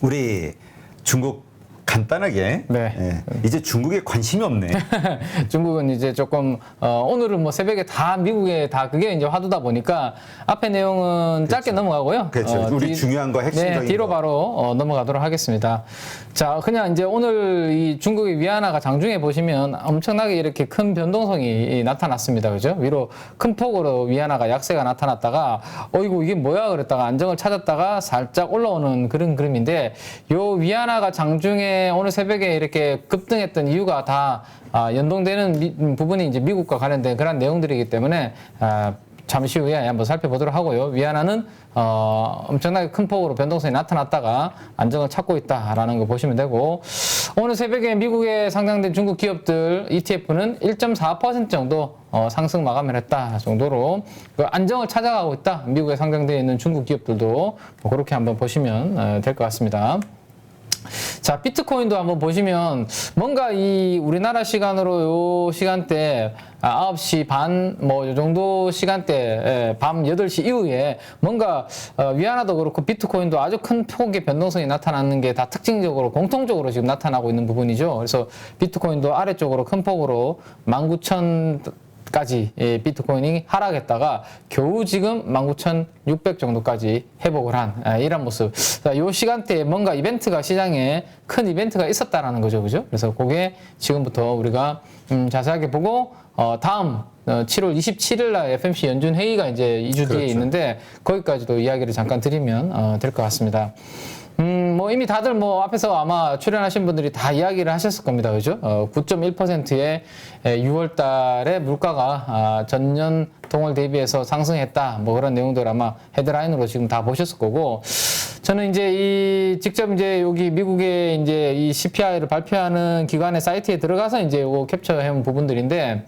우리 중국 간단하게 네. 이제 중국에 관심이 없네. 중국은 이제 조금 오늘은 뭐 새벽에 다 미국에 다 그게 이제 화두다 보니까 앞에 내용은 짧게 넘어가고요. 그렇죠. 우리 중요한 거 핵심적인 네, 뒤로 거. 바로 넘어가도록 하겠습니다. 자, 그냥 이제 오늘 이 중국의 위안화가 장중에 보시면 엄청나게 이렇게 큰 변동성이 나타났습니다. 그죠? 위로 큰 폭으로 위안화가 약세가 나타났다가 어이구 이게 뭐야 그랬다가 안정을 찾았다가 살짝 올라오는 그런 그림인데 요 위안화가 장중에 오늘 새벽에 이렇게 급등했던 이유가 다 연동되는 부분이 이제 미국과 관련된 그런 내용들이기 때문에 잠시 후에 한번 살펴보도록 하고요. 위안화는 엄청나게 큰 폭으로 변동성이 나타났다가 안정을 찾고 있다라는 거 보시면 되고 오늘 새벽에 미국에 상장된 중국 기업들 ETF는 1.4% 정도 상승 마감을 했다 정도로 그 안정을 찾아가고 있다. 미국에 상장되어 있는 중국 기업들도 뭐 그렇게 한번 보시면 될 것 같습니다. 자, 비트코인도 한번 보시면 뭔가 이 우리나라 시간으로 요 시간대 9시 반 뭐 요 정도 시간대 밤 8시 이후에 뭔가 위안화도 그렇고 비트코인도 아주 큰 폭의 변동성이 나타나는 게 다 특징적으로 공통적으로 지금 나타나고 있는 부분이죠. 그래서 비트코인도 아래쪽으로 큰 폭으로 19,000까지 비트코인이 하락했다가 겨우 지금 19,600 정도까지 회복을 한 이런 모습. 자, 요 시간대에 뭔가 이벤트가 시장에 큰 이벤트가 있었다라는 거죠, 그죠? 그래서 그게 지금부터 우리가 자세하게 보고 다음 7월 27일 날 FMC 연준 회의가 이제 2주 뒤에 있는데 거기까지도 이야기를 잠깐 드리면 될 것 같습니다. 뭐 이미 다들 뭐 앞에서 아마 출연하신 분들이 다 이야기를 하셨을 겁니다. 그죠? 9.1%의 6월 달에 물가가 전년 동월 대비해서 상승했다. 뭐 그런 내용들 아마 헤드라인으로 지금 다 보셨을 거고 저는 이제 직접 이제 여기 미국의 이제 이 CPI를 발표하는 기관의 사이트에 들어가서 이제 요거 캡처해온 부분들인데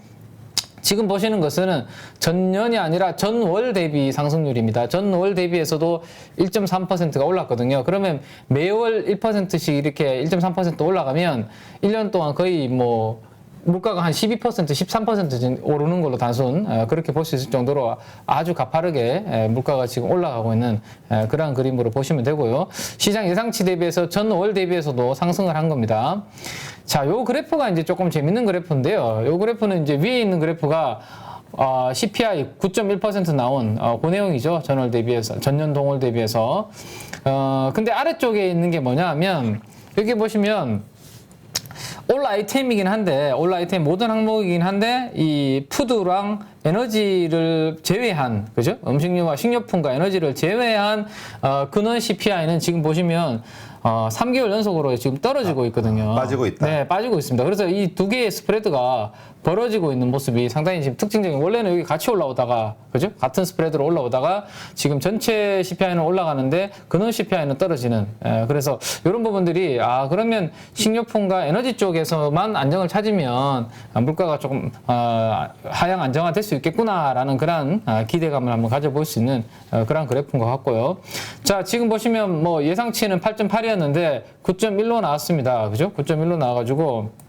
지금 보시는 것은 전년이 아니라 전월 대비 상승률입니다. 전월 대비해서도 1.3%가 올랐거든요. 그러면 매월 1%씩 이렇게 1.3% 올라가면 1년 동안 거의 뭐 물가가 한 12%, 13% 오르는 걸로 단순 그렇게 볼 수 있을 정도로 아주 가파르게 물가가 지금 올라가고 있는 그러한 그림으로 보시면 되고요. 시장 예상치 대비해서 전월 대비해서도 상승을 한 겁니다. 자, 요 그래프가 이제 조금 재밌는 그래프인데요. 요 그래프는 이제 위에 있는 그래프가 CPI 9.1% 나온 그 내용이죠. 전월 대비해서, 전년 동월 대비해서. 근데 아래쪽에 있는 게 뭐냐 하면 여기 보시면 올 아이템이긴 한데 올 아이템 모든 항목이긴 한데 이 푸드랑 에너지를 제외한 그죠? 음식료와 식료품과 에너지를 제외한 근원 CPI는 지금 보시면 3개월 연속으로 지금 떨어지고 있거든요. 빠지고 있다. 네, 빠지고 있습니다. 그래서 이 두 개의 스프레드가 벌어지고 있는 모습이 상당히 지금 특징적인, 원래는 여기 같이 올라오다가, 그죠? 같은 스프레드로 올라오다가 지금 전체 CPI는 올라가는데 근원 CPI는 떨어지는, 그래서 이런 부분들이, 그러면 식료품과 에너지 쪽에서만 안정을 찾으면 물가가 조금, 하향 안정화 될 수 있겠구나라는 그런 기대감을 한번 가져볼 수 있는 그런 그래프인 것 같고요. 자, 지금 보시면 뭐 예상치는 8.8이었는데 9.1로 나왔습니다. 그죠? 9.1로 나와가지고,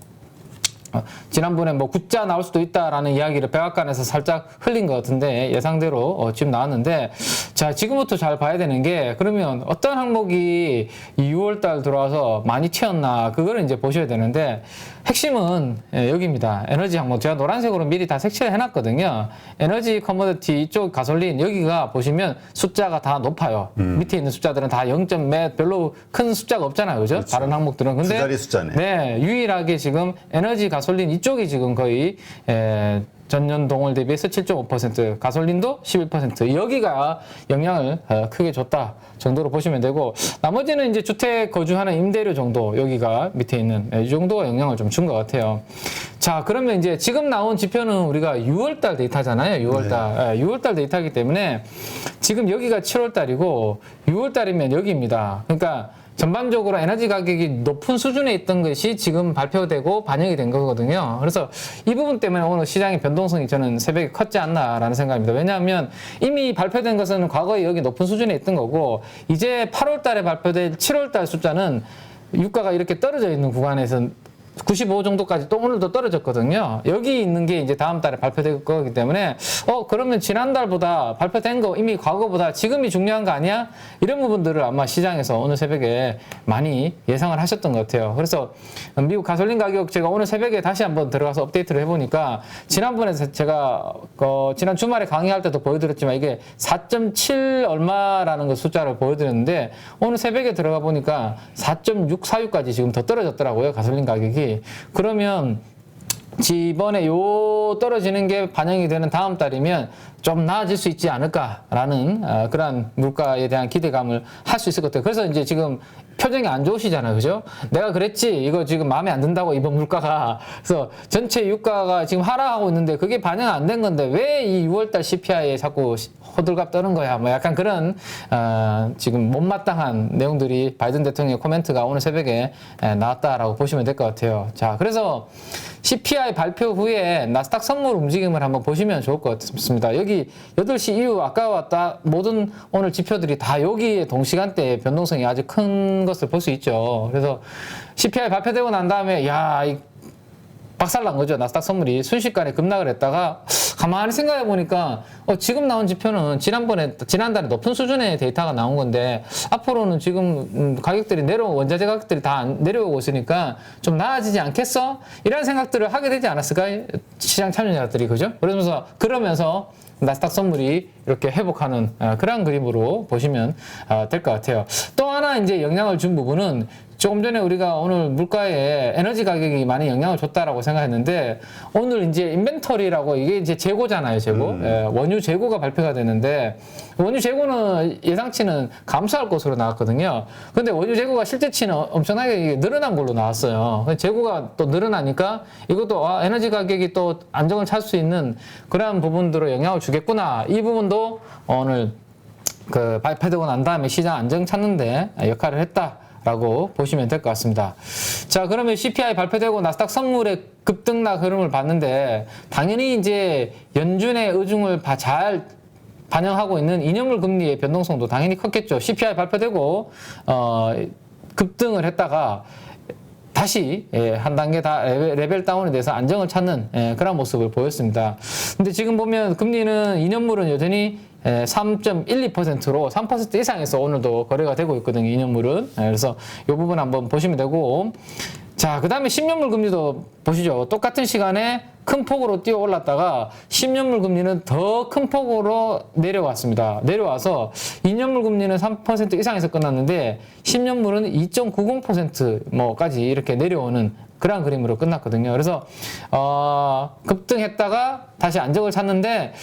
지난번에 뭐 9자 나올 수도 있다라는 이야기를 백악관에서 살짝 흘린 것 같은데 예상대로 지금 나왔는데 자, 지금부터 잘 봐야 되는 게 그러면 어떤 항목이 6월달 들어와서 많이 튀었나 그거를 이제 보셔야 되는데 핵심은 여기입니다. 에너지 항목 제가 노란색으로 미리 다 색칠을 해놨거든요. 에너지 커머디티 이쪽 가솔린 여기가 보시면 숫자가 다 높아요. 밑에 있는 숫자들은 다 0점 몇 별로 큰 숫자가 없잖아요. 그죠? 그렇죠. 다른 항목들은. 근데 두 자리 숫자네. 네, 유일하게 지금 에너지 가솔린 이쪽이 지금 거의 전년 동월 대비해서 7.5%, 가솔린도 11%. 여기가 영향을 크게 줬다 정도로 보시면 되고, 나머지는 이제 주택 거주하는 임대료 정도, 여기가 밑에 있는 이 정도가 영향을 좀 준 것 같아요. 자, 그러면 이제 지금 나온 지표는 우리가 6월달 데이터잖아요. 6월달. 네. 6월달 데이터이기 때문에 지금 여기가 7월달이고 6월달이면 여기입니다. 그러니까 전반적으로 에너지 가격이 높은 수준에 있던 것이 지금 발표되고 반영이 된 거거든요. 그래서 이 부분 때문에 오늘 시장의 변동성이 저는 새벽에 컸지 않나라는 생각입니다. 왜냐하면 이미 발표된 것은 과거에 여기 높은 수준에 있던 거고 이제 8월 달에 발표될 7월 달 숫자는 유가가 이렇게 떨어져 있는 구간에서 95 정도까지 또 오늘도 떨어졌거든요. 여기 있는 게 이제 다음 달에 발표될 거기 때문에 그러면 지난달보다 발표된 거 이미 과거보다 지금이 중요한 거 아니야? 이런 부분들을 아마 시장에서 오늘 새벽에 많이 예상을 하셨던 것 같아요. 그래서 미국 가솔린 가격 제가 오늘 새벽에 다시 한번 들어가서 업데이트를 해보니까 지난번에 제가 지난 주말에 강의할 때도 보여드렸지만 이게 4.7 얼마라는 거 숫자를 보여드렸는데 오늘 새벽에 들어가 보니까 4.646까지 지금 더 떨어졌더라고요. 가솔린 가격이. 그러면 이번에 요 떨어지는 게 반영이 되는 다음 달이면 좀 나아질 수 있지 않을까라는 그러한 물가에 대한 기대감을 할 수 있을 것 같아요. 그래서 이제 지금 표정이 안 좋으시잖아요. 그죠? 내가 그랬지. 이거 지금 마음에 안 든다고 이번 물가가. 그래서 전체 유가가 지금 하락하고 있는데 그게 반영 안 된 건데 왜 이 6월달 CPI에 자꾸 호들갑 떠는 거야. 뭐 약간 그런 지금 못마땅한 내용들이 바이든 대통령의 코멘트가 오늘 새벽에 나왔다라고 보시면 될 것 같아요. 자, 그래서 CPI 발표 후에 나스닥 선물 움직임을 한번 보시면 좋을 것 같습니다. 여기 8시 이후 아까 왔다 모든 오늘 지표들이 다 여기에 동시간대에 변동성이 아주 큰 것을 볼 수 있죠. 그래서 CPI 발표되고 난 다음에 박살난 거죠. 나스닥 선물이 순식간에 급락을 했다가 가만히 생각해 보니까 지금 나온 지표는 지난달에 높은 수준의 데이터가 나온 건데 앞으로는 지금 가격들이 원자재 가격들이 다 내려오고 있으니까 좀 나아지지 않겠어? 이런 생각들을 하게 되지 않았을까? 시장 참여자들이 그죠? 그러면서 나스닥 선물이 이렇게 회복하는 그런 그림으로 보시면 될 것 같아요. 또 하나 이제 영향을 준 부분은 조금 전에 우리가 오늘 물가에 에너지 가격이 많이 영향을 줬다라고 생각했는데 오늘 이제 인벤터리라고 이게 이제 재고잖아요, 재고. 원유 재고가 발표가 되는데 원유 재고는 예상치는 감소할 것으로 나왔거든요. 근데 원유 재고가 실제치는 엄청나게 늘어난 걸로 나왔어요. 재고가 또 늘어나니까 이것도 에너지 가격이 또 안정을 찾을 수 있는 그러한 부분들로 영향을 주겠구나. 이 부분도 오늘 발표되고 난 다음에 시장 안정 찾는데 역할을 했다. 라고 보시면 될 것 같습니다. 자, 그러면 CPI 발표되고 나스닥 선물의 급등락 흐름을 봤는데 당연히 이제 연준의 의중을 잘 반영하고 있는 이념물 금리의 변동성도 당연히 컸겠죠. CPI 발표되고 급등을 했다가 다시 한 단계 다 레벨 다운에 대해서 안정을 찾는 그런 모습을 보였습니다. 근데 지금 보면 금리는 이념물은 여전히 3.12%로 3% 이상에서 오늘도 거래가 되고 있거든요. 이념물은. 그래서 이 부분 한번 보시면 되고 자, 그 다음에 10년물 금리도 보시죠. 똑같은 시간에 큰 폭으로 뛰어 올랐다가 10년물 금리는 더 큰 폭으로 내려왔습니다. 내려와서 2년물 금리는 3% 이상에서 끝났는데 10년물은 2.90%까지 이렇게 내려오는 그런 그림으로 끝났거든요. 그래서 급등했다가 다시 안정을 찾는데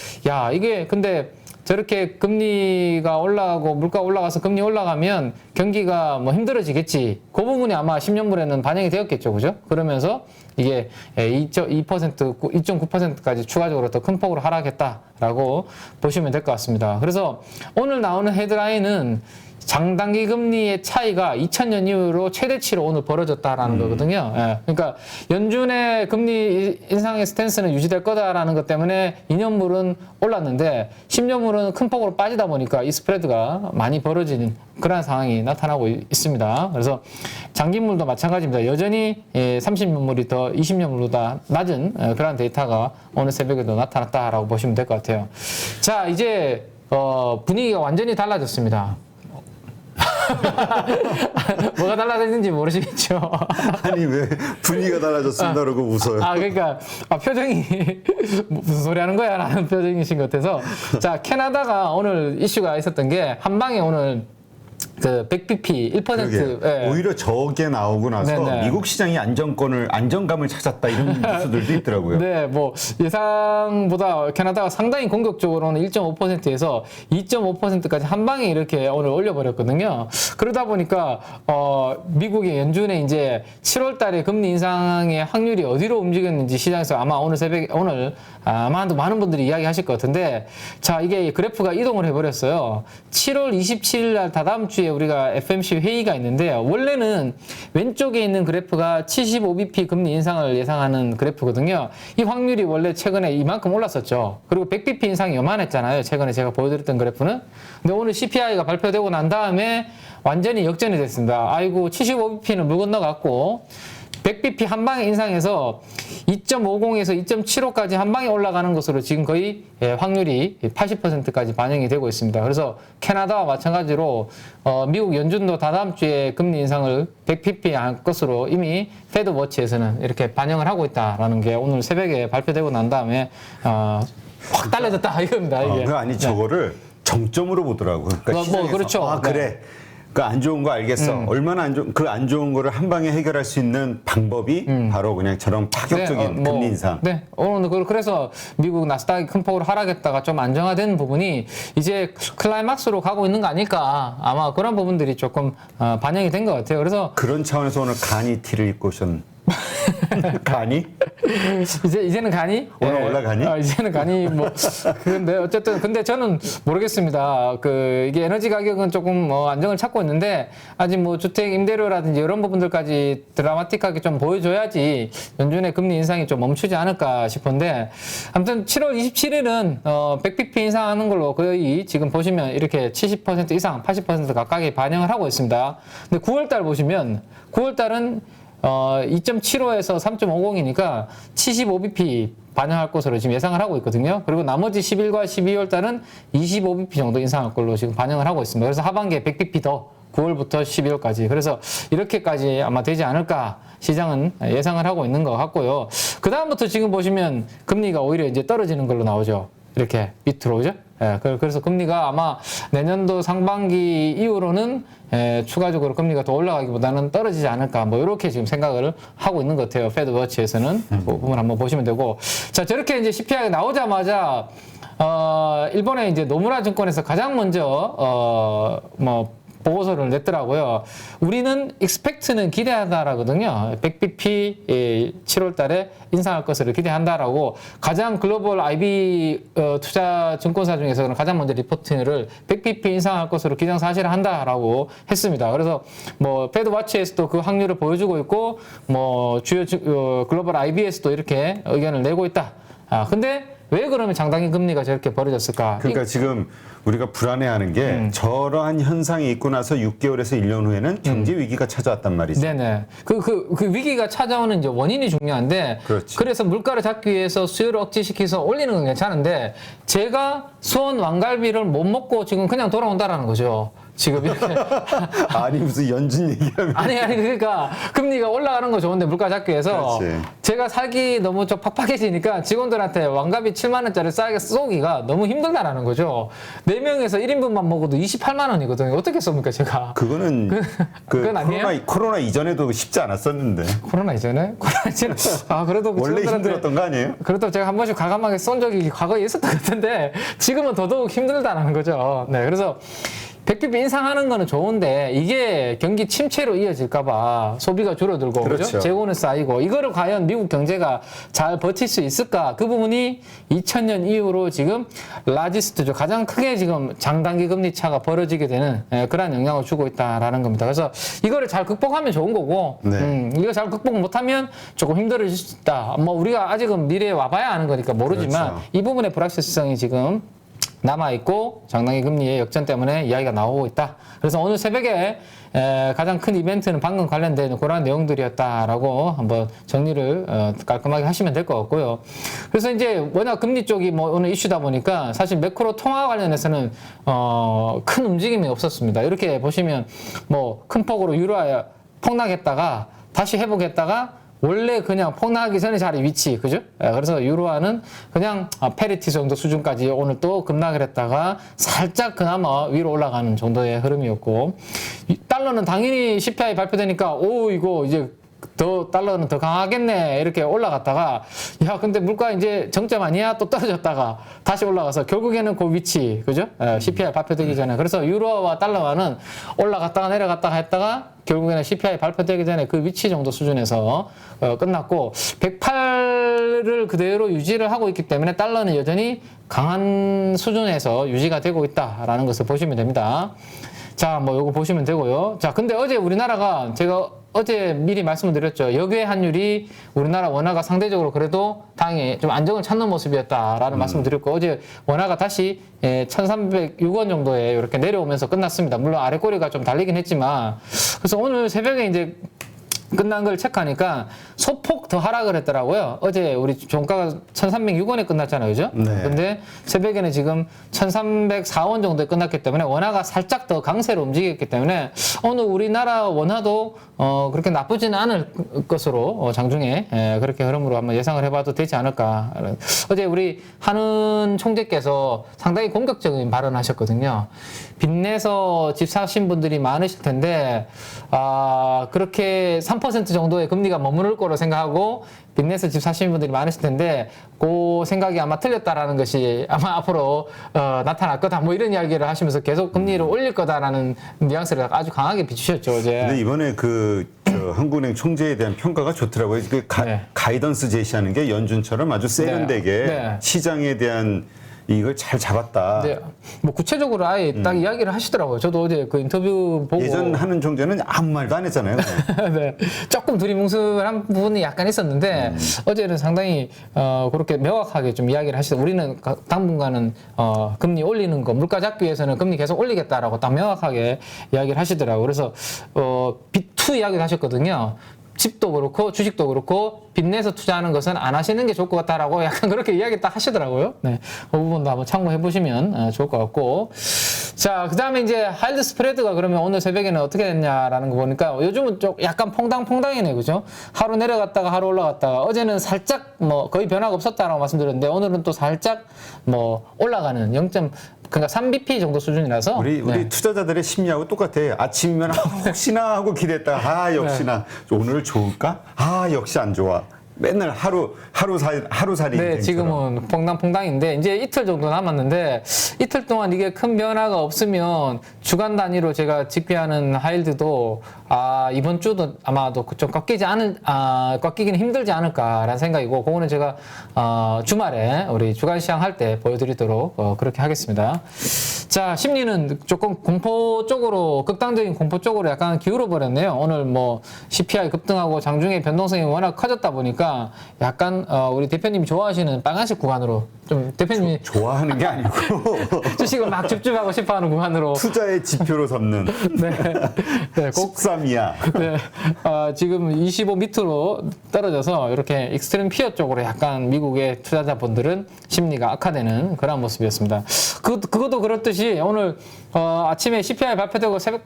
이게 근데 저렇게 금리가 올라가고 물가 올라가서 금리 올라가면 경기가 힘들어지겠지. 그 부분이 아마 10년물에는 반영이 되었겠죠. 그죠? 그러면서 이게 2.9%까지 추가적으로 더 큰 폭으로 하락했다라고 보시면 될 것 같습니다. 그래서 오늘 나오는 헤드라인은 장단기 금리의 차이가 2000년 이후로 최대치로 오늘 벌어졌다라는 거거든요. 그러니까 연준의 금리 인상의 스탠스는 유지될 거다라는 것 때문에 2년물은 올랐는데 10년물은 큰 폭으로 빠지다 보니까 이 스프레드가 많이 벌어지는 그런 상황이 나타나고 있습니다. 그래서 장기물도 마찬가지입니다. 여전히 30년물이 더 20년물보다 낮은 그런 데이터가 오늘 새벽에도 나타났다라고 보시면 될 것 같아요. 자, 이제 분위기가 완전히 달라졌습니다. 뭐가 달라졌는지 모르시겠죠. 아니 왜 분위기가 달라졌습니다 그러고 웃어요. 그러니까 표정이 무슨 소리 하는 거야 라는 표정이신 것 같아서 자, 캐나다가 오늘 이슈가 있었던 게 한방에 오늘 100bp 1% 오히려 저게 나오고 나서 네네. 미국 시장이 안정감을 찾았다 이런 뉴스들도 있더라고요. 네, 예상보다 캐나다가 상당히 공격적으로는 1.5%에서 2.5%까지 한 방에 이렇게 오늘 올려버렸거든요. 그러다 보니까 미국의 연준의 이제 7월 달에 금리 인상의 확률이 어디로 움직였는지 시장에서 아마 오늘 아마도 많은 분들이 이야기하실 것 같은데 자, 이게 그래프가 이동을 해버렸어요. 7월 27일 날 다다음 주에 우리가 FMC 회의가 있는데 원래는 왼쪽에 있는 그래프가 75bp 금리 인상을 예상하는 그래프거든요. 이 확률이 원래 최근에 이만큼 올랐었죠. 그리고 100bp 인상이 요만했잖아요. 최근에 제가 보여드렸던 그래프는. 근데 오늘 CPI가 발표되고 난 다음에 완전히 역전이 됐습니다. 아이고 75bp는 물 건너갔고 100bp 한 방에 인상해서 2.50에서 2.75까지 한 방에 올라가는 것으로 지금 거의 확률이 80%까지 반영이 되고 있습니다. 그래서 캐나다와 마찬가지로 미국 연준도 다다음 주에 금리 인상을 100bp 할 것으로 이미 페드 워치에서는 이렇게 반영을 하고 있다라는 게 오늘 새벽에 발표되고 난 다음에 확 달라졌다 이겁니다. 이게. 아니 저거를 정점으로 보더라고. 그러니까 뭐 시장에서 그렇죠. 아 그래. 그 안 좋은 거 알겠어. 얼마나 안 좋은 그 안 좋은 거를 한 방에 해결할 수 있는 방법이 바로 그냥 저런 파격적인 금리 인상. 네, 오늘 그래서 미국 나스닥이 큰 폭으로 하락했다가 좀 안정화된 부분이 이제 클라이막스로 가고 있는 거 아닐까. 아마 그런 부분들이 조금 반영이 된 것 같아요. 그래서 그런 차원에서 오늘 간이 티를 입고 오셨. 간이? 이제는 간이? 오늘 올라가니? 이제는 간이 뭐 근데 어쨌든 근데 저는 모르겠습니다. 이게 에너지 가격은 조금 안정을 찾고 있는데 아직 뭐 주택 임대료라든지 이런 부분들까지 드라마틱하게 좀 보여줘야지 연준의 금리 인상이 좀 멈추지 않을까 싶은데 아무튼 7월 27일은 100bp 인상하는 걸로 거의 지금 보시면 이렇게 70% 이상 80% 가까이 반영을 하고 있습니다. 근데 9월달 보시면 9월달은 2.75에서 3.50이니까 75bp 반영할 것으로 지금 예상을 하고 있거든요. 그리고 나머지 11과 12월 달은 25bp 정도 인상할 걸로 지금 반영을 하고 있습니다. 그래서 하반기에 100bp 더 9월부터 12월까지. 그래서 이렇게까지 아마 되지 않을까 시장은 예상을 하고 있는 것 같고요. 그 다음부터 지금 보시면 금리가 오히려 이제 떨어지는 걸로 나오죠. 이렇게 밑으로, 그죠? 그래서 금리가 아마 내년도 상반기 이후로는 추가적으로 금리가 더 올라가기보다는 떨어지지 않을까, 뭐, 이렇게 지금 생각을 하고 있는 것 같아요. 페드 워치에서는. 그 부분 한번 보시면 되고. 자, 저렇게 이제 CPI가 나오자마자, 일본의 이제 노무라 증권에서 가장 먼저, 보고서를 냈더라고요. 우리는 expect는 기대한다라거든요. 100bp 7월 달에 인상할 것을 기대한다라고 가장 글로벌 IB 투자 증권사 중에서는 가장 먼저 리포트를 100bp 인상할 것으로 기정사실을 한다라고 했습니다. 그래서 뭐 페드 와치에서도 그 확률을 보여주고 있고 뭐 주요 글로벌 IB에서도 이렇게 의견을 내고 있다. 근데 왜 그러면 장단기 금리가 저렇게 벌어졌을까? 그러니까 지금 우리가 불안해하는 게 저러한 현상이 있고 나서 6개월에서 1년 후에는 경제 위기가 찾아왔단 말이죠. 네네. 그 위기가 찾아오는 이제 원인이 중요한데, 그렇지. 그래서 물가를 잡기 위해서 수요를 억제시켜서 올리는 건 괜찮은데, 제가 수원 왕갈비를 못 먹고 지금 그냥 돌아온다라는 거죠. 지금 이렇게. 아니 무슨 연준 얘기하면 아니 그러니까 금리가 올라가는 거 좋은데 물가 잡기 위해서 그렇지. 제가 살기 너무 좀 팍팍해지니까 직원들한테 왕갑이 7만 원짜리 싸게 쏘기가 너무 힘들다라는 거죠. 4명에서 1인분만 먹어도 28만 원이거든요. 어떻게 쏩니까 제가? 그거는 그건 아니에요? 코로나 이전에도 쉽지 않았었는데 코로나 이전에 그래도 그 원래 직원들한테 힘들었던 거 아니에요? 그래도 제가 한 번씩 과감하게 쏜 적이 과거에 있었던 것 같은데 지금은 더더욱 힘들다라는 거죠. 네, 그래서 100bp 인상하는 거는 좋은데 이게 경기 침체로 이어질까봐 소비가 줄어들고 그렇죠. 그죠? 재고는 쌓이고 이거를 과연 미국 경제가 잘 버틸 수 있을까? 그 부분이 2000년 이후로 지금 라지스트죠. 가장 크게 지금 장단기 금리 차가 벌어지게 되는 그러한 영향을 주고 있다라는 겁니다. 그래서 이거를 잘 극복하면 좋은 거고 네. 이거 잘 극복 못하면 조금 힘들어질 수 있다. 뭐 우리가 아직은 미래에 와봐야 아는 거니까 모르지만 그렇죠. 이 부분의 불확실성이 지금 남아있고 장단기 금리의 역전 때문에 이야기가 나오고 있다. 그래서 오늘 새벽에 가장 큰 이벤트는 방금 관련된 그런 내용들이었다라고 한번 정리를 깔끔하게 하시면 될 것 같고요. 그래서 이제 워낙 금리 쪽이 뭐 오늘 이슈다 보니까 사실 매크로 통화 관련해서는 큰 움직임이 없었습니다. 이렇게 보시면 뭐 큰 폭으로 유로화 폭락했다가 다시 회복했다가 원래 그냥 폭락하기 전에 자리 위치, 그죠? 그래서 유로화는 그냥 페리티 정도 수준까지 오늘 또 급락을 했다가 살짝 그나마 위로 올라가는 정도의 흐름이었고, 달러는 당연히 CPI 발표되니까 이거 이제 더 달러는 더 강하겠네 이렇게 올라갔다가 야 근데 물가 이제 정점 아니야 또 떨어졌다가 다시 올라가서 결국에는 그 위치, 그죠? CPI 발표되기 전에. 그래서 유로와 달러와는 올라갔다가 내려갔다가 했다가 결국에는 CPI 발표되기 전에 그 위치 정도 수준에서 끝났고 108을 그대로 유지를 하고 있기 때문에 달러는 여전히 강한 수준에서 유지가 되고 있다라는 것을 보시면 됩니다. 자, 뭐 요거 보시면 되고요. 자, 근데 어제 우리나라가 제가 어제 미리 말씀을 드렸죠. 역외 환율이 우리나라 원화가 상대적으로 그래도 다행히 좀 안정을 찾는 모습이었다라는 말씀을 드렸고, 어제 원화가 다시 1,306원 정도에 이렇게 내려오면서 끝났습니다. 물론 아래 꼬리가 좀 달리긴 했지만, 그래서 오늘 새벽에 이제 끝난 걸 체크하니까 소폭 더 하락을 했더라고요. 어제 우리 종가가 1,306원에 끝났잖아요. 그죠? 네. 근데 새벽에는 지금 1,304원 정도에 끝났기 때문에 원화가 살짝 더 강세로 움직였기 때문에 오늘 우리나라 원화도 그렇게 나쁘지는 않을 것으로 장중에 그렇게 흐름으로 한번 예상을 해봐도 되지 않을까. 어제 우리 한은 총재께서 상당히 공격적인 발언하셨거든요. 빚내서 집 사신 분들이 많으실 텐데 그렇게 3% 정도의 금리가 머무를 거로 생각하고 빚내서 집 사시는 분들이 많으실 텐데 그 생각이 아마 틀렸다라는 것이 아마 앞으로 나타날 거다 뭐 이런 이야기를 하시면서 계속 금리를 올릴 거다라는 뉘앙스를 아주 강하게 비추셨죠 어제. 근데 이번에 저 한국은행 총재에 대한 평가가 좋더라고요. 네. 가이던스 제시하는 게 연준처럼 아주 세련되게 네. 시장에 대한 이걸 잘 잡았다. 네, 뭐 구체적으로 아예 딱 이야기를 하시더라고요. 저도 어제 그 인터뷰 보고 예전 하는 총재는 아무 말도 안 했잖아요. 네, 조금 두리뭉술한 부분이 약간 있었는데 어제는 상당히 그렇게 명확하게 좀 이야기를 하시죠. 우리는 당분간은 금리 올리는 거 물가 잡기 위해서는 금리 계속 올리겠다라고 딱 명확하게 이야기를 하시더라고요. 그래서 B2 이야기를 하셨거든요. 집도 그렇고 주식도 그렇고 빚내서 투자하는 것은 안 하시는 게 좋을 것 같다라고 약간 그렇게 이야기 딱 하시더라고요. 네, 그 부분도 한번 참고해 보시면 좋을 것 같고. 자, 그 다음에 이제 하이드 스프레드가 그러면 오늘 새벽에는 어떻게 됐냐라는 거 보니까 요즘은 좀 약간 퐁당퐁당이네, 그죠? 하루 내려갔다가 하루 올라갔다가 어제는 살짝 뭐 거의 변화가 없었다라고 말씀드렸는데 오늘은 또 살짝 뭐 올라가는 0.그러니까 3bp 정도 수준이라서 우리 네. 투자자들의 심리하고 똑같아요. 아침이면 혹시나 하고 기댔다. 역시나 오늘 좋을까? 역시 안 좋아. 맨날 하루살이. 네, 지금은 퐁당퐁당인데 이제 이틀 정도 남았는데 이틀 동안 이게 큰 변화가 없으면 주간 단위로 제가 집계하는 하일드도 이번 주도 아마도 좀 꺾이기는 힘들지 않을까라는 생각이고 그거는 제가 주말에 우리 주간 시장 할 때 보여드리도록 그렇게 하겠습니다. 자, 심리는 조금 공포 쪽으로 극단적인 공포 쪽으로 약간 기울어 버렸네요. 오늘 뭐 CPI 급등하고 장중에 변동성이 워낙 커졌다 보니까 약간 우리 대표님이 좋아하시는 빨간색 구간으로 좀 대표님이 좋아하는 게 아니고 주식을 막 집중하고 싶어하는 구간으로 투자의 지표로 삼는 네, 꼭 13이야. 네, 지금 25 밑으로 떨어져서 이렇게 익스트림 피어 쪽으로 약간 미국의 투자자분들은 심리가 악화되는 그런 모습이었습니다. 그것도 그렇듯이 오늘 아침에 CPI 발표되고 새벽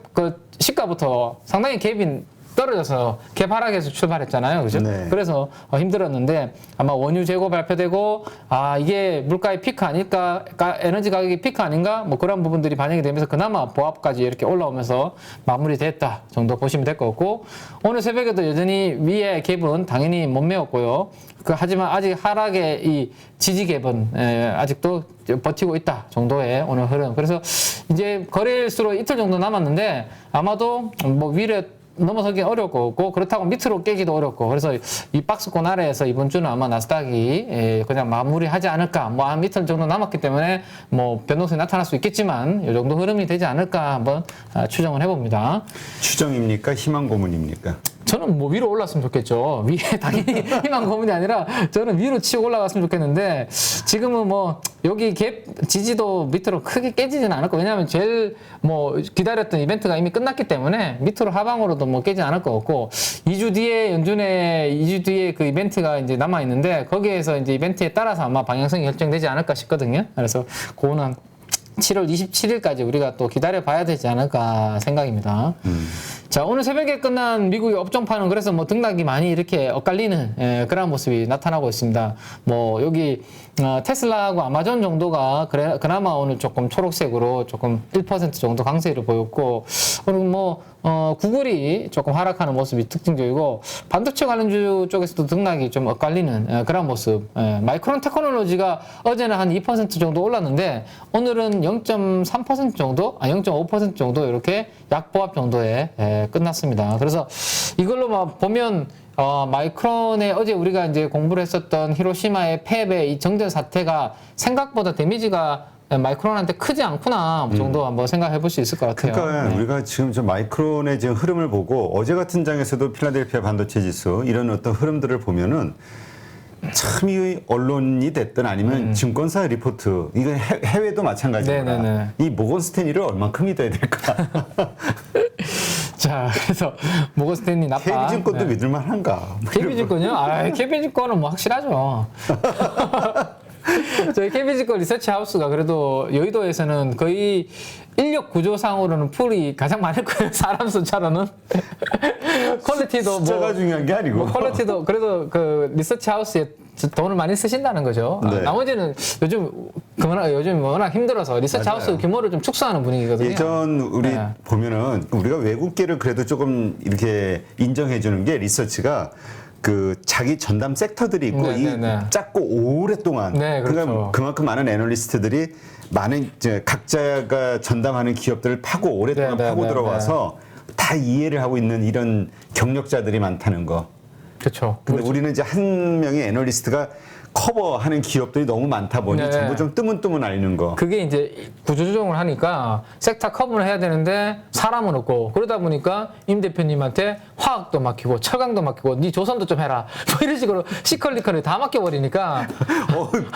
시가부터 상당히 갭이 떨어져서 갭 하락에서 출발했잖아요. 그죠? 네. 그래서 힘들었는데 아마 원유 재고 발표되고 이게 물가의 피크 아닐까? 에너지 가격이 피크 아닌가? 뭐 그런 부분들이 반영이 되면서 그나마 보합까지 이렇게 올라오면서 마무리됐다 정도 보시면 될 것 같고 오늘 새벽에도 여전히 위에 갭은 당연히 못 메웠고요. 하지만 아직 하락의 이 지지 갭은 아직도 버티고 있다 정도의 오늘 흐름. 그래서 이제 거래일수로 이틀 정도 남았는데 아마도 뭐 위로 넘어서기 어려울 거고 그렇다고 밑으로 깨기도 어렵고 그래서 이 박스권 아래에서 이번 주는 아마 나스닥이 그냥 마무리하지 않을까 뭐 한 이틀 정도 남았기 때문에 뭐 변동성이 나타날 수 있겠지만 이 정도 흐름이 되지 않을까 한번 추정을 해봅니다. 추정입니까? 희망 고문입니까? 저는 뭐 위로 올랐으면 좋겠죠. 위에 당연히 희망 고문이 아니라 저는 위로 치고 올라갔으면 좋겠는데 지금은 뭐 여기 갭 지지도 밑으로 크게 깨지지는 않을 거예요. 왜냐하면 제일 뭐 기다렸던 이벤트가 이미 끝났기 때문에 밑으로 하방으로도 뭐 깨지 않을 것 같고 2주 뒤에 연준에 2주 뒤에 그 이벤트가 이제 남아 있는데 거기에서 이제 이벤트에 따라서 아마 방향성이 결정되지 않을까 싶거든요. 그래서 그거는 7월 27일까지 우리가 또 기다려 봐야 되지 않을까 생각입니다. 자, 오늘 새벽에 끝난 미국의 업종판은 그래서 뭐 등락이 많이 이렇게 엇갈리는 그런 모습이 나타나고 있습니다. 뭐 여기 테슬라하고 아마존 정도가 그나마 오늘 조금 초록색으로 조금 1% 정도 강세를 보였고 오늘 뭐 구글이 조금 하락하는 모습이 특징적이고 반도체 관련주 쪽에서도 등락이 좀 엇갈리는 그런 모습. 마이크론 테크놀로지가 어제는 한 2% 정도 올랐는데 오늘은 0.3% 정도, 0.5% 정도 이렇게 약보합 정도에 끝났습니다. 그래서 이걸로 보면 마이크론의 어제 우리가 이제 공부를 했었던 히로시마의 폐업의 이 정전 사태가 생각보다 데미지가 마이크론한테 크지 않구나 정도 한번 생각해 볼 수 있을 것 같아요. 그러니까 우리가 지금 저 마이크론의 지금 흐름을 보고 어제 같은 장에서도 필라델피아 반도체 지수 이런 어떤 흐름들을 보면은 참 이 언론이 됐든 아니면 증권사 리포트 이거 해외도 마찬가지구나. 이 모건 스탠리를 얼만큼 믿어야 될까? 자, 그래서 모건스탠리 나빠. KB증권도 믿을만한가? KB증권요? 아, KB증권은 뭐 확실하죠. 저희 KB증권 리서치 하우스가 그래도 여의도에서는 거의 인력 구조상으로는 풀이 가장 많을 거예요. 사람 숫자로는. 퀄리티도 숫자가 중요한 게 아니고. 퀄리티도 그래도 그 리서치 하우스에 돈을 많이 쓰신다는 거죠. 네. 나머지는 요즘 워낙 힘들어서 리서치 맞아요. 하우스 규모를 좀 축소하는 분위기거든요. 예전 우리 네. 보면은 우리가 외국계를 그래도 조금 이렇게 인정해 주는 게 리서치가 그 자기 전담 섹터들이 있고 네, 네, 네. 짧고 오랫동안 네, 그렇죠. 그러니까 그만큼 많은 애널리스트들이 많은 이제 각자가 전담하는 기업들을 파고 오랫동안 네, 네, 파고 네, 들어와서 다 이해를 하고 있는 이런 경력자들이 많다는 거. 그렇죠. 근데 우리는 이제 한 명의 애널리스트가 커버하는 기업들이 너무 많다 보니 네. 전부 좀 뜨문뜨문 알리는 거. 그게 이제 구조조정을 하니까 섹터 커버를 해야 되는데 사람은 없고 그러다 보니까 임 대표님한테 화학도 맡기고 철강도 맡기고 네 조선도 좀 해라 뭐 이런 식으로 시컬리컬이 다 맡겨버리니까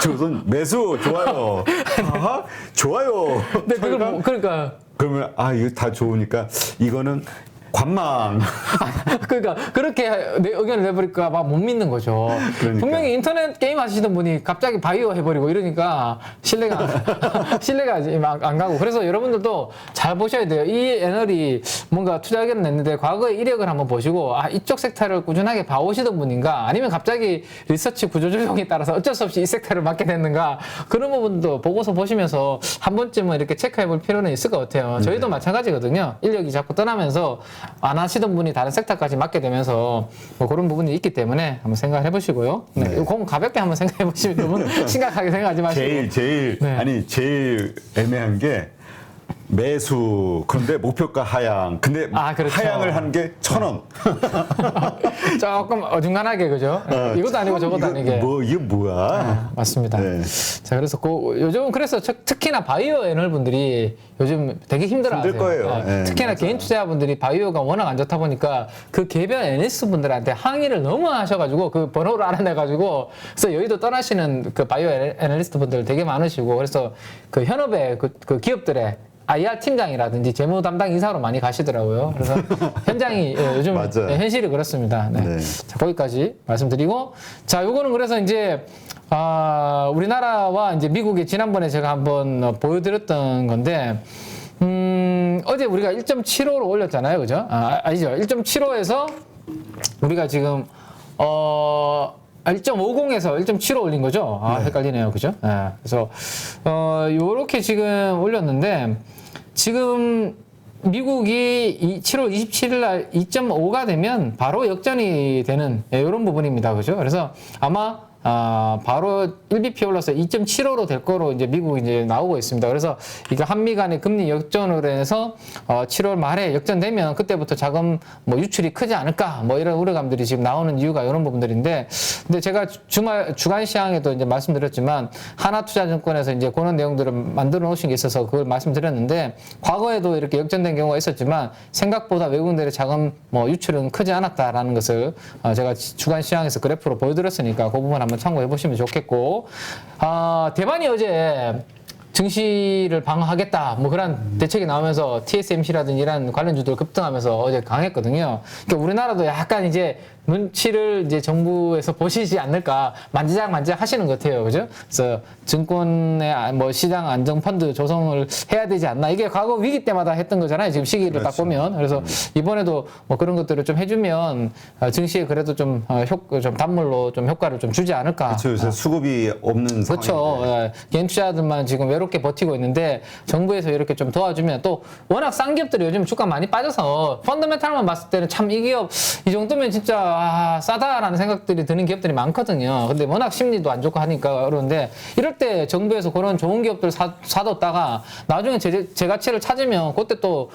조선 매수 좋아요. 아, 좋아요. 근데 그걸 그러니까 그러면 이거 다 좋으니까 이거는 관망. 그러니까 그렇게 내 의견을 내버릴까 봐 못 믿는 거죠. 그러니까. 분명히 인터넷 게임 하시던 분이 갑자기 바이오 해버리고 이러니까 신뢰가 안 가고 그래서 여러분들도 잘 보셔야 돼요. 이 애널이 뭔가 투자 의견을 냈는데 과거의 이력을 한번 보시고 이쪽 섹터를 꾸준하게 봐오시던 분인가 아니면 갑자기 리서치 구조조정에 따라서 어쩔 수 없이 이 섹터를 맡게 됐는가 그런 부분도 보고서 보시면서 한 번쯤은 이렇게 체크해 볼 필요는 있을 것 같아요. 저희도 마찬가지거든요. 인력이 자꾸 떠나면서 안 하시던 분이 다른 섹터까지 맡게 되면서 뭐 그런 부분이 있기 때문에 한번 생각해 보시고요. 네. 네. 이거 가볍게 한번 생각해 보시면 너무 심각하게 생각하지 마시고. 제일 애매한 게 매수 그런데 목표가 하향 근데 그렇죠. 하향을 하는 게 1,000원. 조금 어중간하게 그죠? 이것도 아니고 저것도 아니게. 이게 뭐야? 맞습니다. 네. 자, 그래서 요즘은 그래서 특히나 바이오 애널 분들이 요즘 되게 힘들어하세요. 힘들 거예요. 네, 특히나 맞아요. 개인 투자자분들이 바이오가 워낙 안 좋다 보니까 그 개별 애널리스트 분들한테 항의를 너무 하셔가지고 그 번호를 알아내가지고 그래서 여의도 떠나시는 그 바이오 애널리스트 분들 되게 많으시고 그래서 그 현업의 그 기업들의 IR 팀장이라든지 재무 담당 이사로 많이 가시더라고요. 그래서 현장이 요즘 맞아요. 현실이 그렇습니다. 네. 네. 자, 거기까지 말씀드리고 자, 요거는 그래서 이제 우리나라와 이제 미국의 지난번에 제가 한번 보여드렸던 건데 어제 우리가 1.75로 올렸잖아요, 그죠? 아니죠. 1.75에서 우리가 지금 1.50에서 1.75 올린 거죠? 헷갈리네요. 그죠? 네. 그래서, 요렇게 지금 올렸는데, 지금 미국이 7월 27일 날 2.5가 되면 바로 역전이 되는 이런 부분입니다. 그죠? 그래서 아마 바로 1bp 올라서 2.75로 될 거로 이제 미국이 이제 나오고 있습니다. 그래서 이게 한미 간의 금리 역전으로 인해서 7월 말에 역전되면 그때부터 자금 뭐 유출이 크지 않을까 뭐 이런 우려감들이 지금 나오는 이유가 이런 부분들인데 근데 제가 주간 시황에도 이제 말씀드렸지만 하나투자증권에서 이제 그런 내용들을 만들어 놓으신 게 있어서 그걸 말씀드렸는데 과거에도 이렇게 역전된 경우가 있었지만 생각보다 외국인들의 자금 뭐 유출은 크지 않았다라는 것을 제가 주간 시황에서 그래프로 보여드렸으니까 그 부분 한번 참고해 보시면 좋겠고 대만이 어제 증시를 방어하겠다 뭐 그런 대책이 나오면서 TSMC라든지 이런 관련주들 급등하면서 어제 강했거든요. 그러니까 우리나라도 약간 이제 눈치를 이제 정부에서 보시지 않을까 만지작 하시는 것 같아요. 그죠? 그래서 증권의 뭐 시장 안정 펀드 조성을 해야 되지 않나. 이게 과거 위기 때마다 했던 거잖아요. 지금 시기를 그렇죠. 딱 보면. 그래서 이번에도 뭐 그런 것들을 좀 해주면 증시에 그래도 좀 단물로 좀 효과를 좀 주지 않을까. 그렇죠. 요새 수급이 없는 그렇죠. 상황인데. 개인 투자자들만 지금 외롭게 버티고 있는데 정부에서 이렇게 좀 도와주면 또 워낙 싼 기업들이 요즘 주가 많이 빠져서 펀더멘탈만 봤을 때는 참 이 기업 이 정도면 진짜 싸다라는 생각들이 드는 기업들이 많거든요. 근데 워낙 심리도 안 좋고 하니까 그러는데 이럴 때 정부에서 그런 좋은 기업들 사뒀다가 나중에 제 가치를 찾으면 그때 또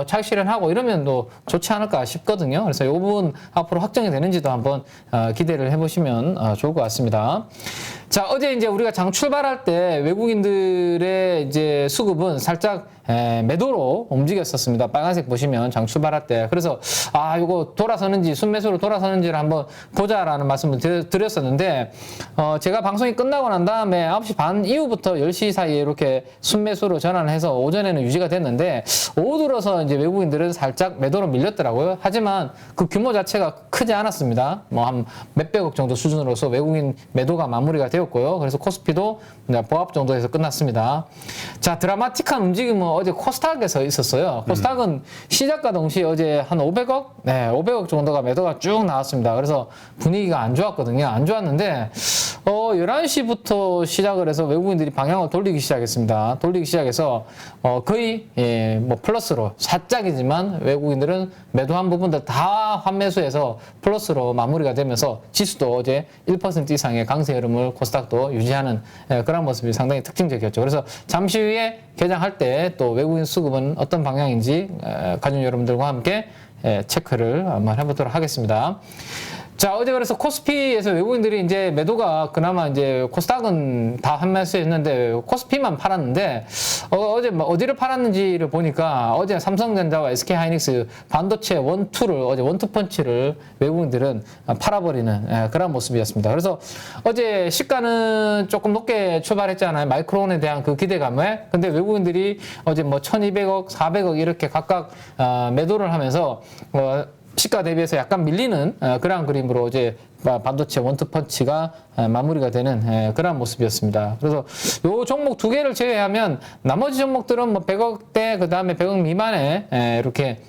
차익 실현하고 이러면 또 좋지 않을까 싶거든요. 그래서 이 부분 앞으로 확정이 되는지도 한번 기대를 해보시면 좋을 것 같습니다. 자, 어제 이제 우리가 장 출발할 때 외국인들의 이제 수급은 살짝 매도로 움직였었습니다. 빨간색 보시면 장 출발할 때. 그래서 이거 돌아서는지 순매수로 돌아서는지를 한번 보자라는 말씀을 드렸었는데 제가 방송이 끝나고 난 다음에 9시 반 이후부터 10시 사이에 이렇게 순매수로 전환해서 오전에는 유지가 됐는데 오후 들어서 이제 외국인들은 살짝 매도로 밀렸더라고요. 하지만 그 규모 자체가 크지 않았습니다. 뭐 한 몇백억 정도 수준으로서 외국인 매도가 마무리가 되었고요. 그래서 코스피도 보합 정도에서 끝났습니다. 자, 드라마틱한 움직임은 어제 코스닥에서 있었어요. 코스닥은 시작과 동시에 어제 한 500억? 네, 500억 정도가 매도가 쭉 나왔습니다. 그래서 분위기가 안 좋았거든요. 안 좋았는데 11시부터 시작을 해서 외국인들이 방향을 돌리기 시작했습니다. 돌리기 시작해서 거의 뭐 플러스로 살짝이지만 외국인들은 매도한 부분들 다 환매수해서 플러스로 마무리가 되면서 지수도 어제 1% 이상의 강세 흐름을 코스닥도 유지하는 그런 모습이 상당히 특징적이었죠. 그래서 잠시 후에 개장할 때 또 외국인 수급은 어떤 방향인지 가족 여러분들과 함께 체크를 한번 해보도록 하겠습니다. 자, 어제 그래서 코스피에서 외국인들이 이제 매도가 그나마 이제 코스닥은 다 환매수했는데 코스피만 팔았는데 어제 뭐 어디를 팔았는지를 보니까 어제 삼성전자와 SK하이닉스 반도체 원투를 어제 원투펀치를 외국인들은 팔아버리는 그런 모습이었습니다. 그래서 어제 시가는 조금 높게 출발했잖아요. 마이크론에 대한 그 기대감에. 근데 외국인들이 어제 뭐 1200억, 400억 이렇게 각각 매도를 하면서 시가 대비해서 약간 밀리는 그런 그림으로 어제 반도체 원투펀치가 마무리가 되는 그런 모습이었습니다. 그래서 요 종목 두 개를 제외하면 나머지 종목들은 뭐 100억대 그다음에 100억 미만에 이렇게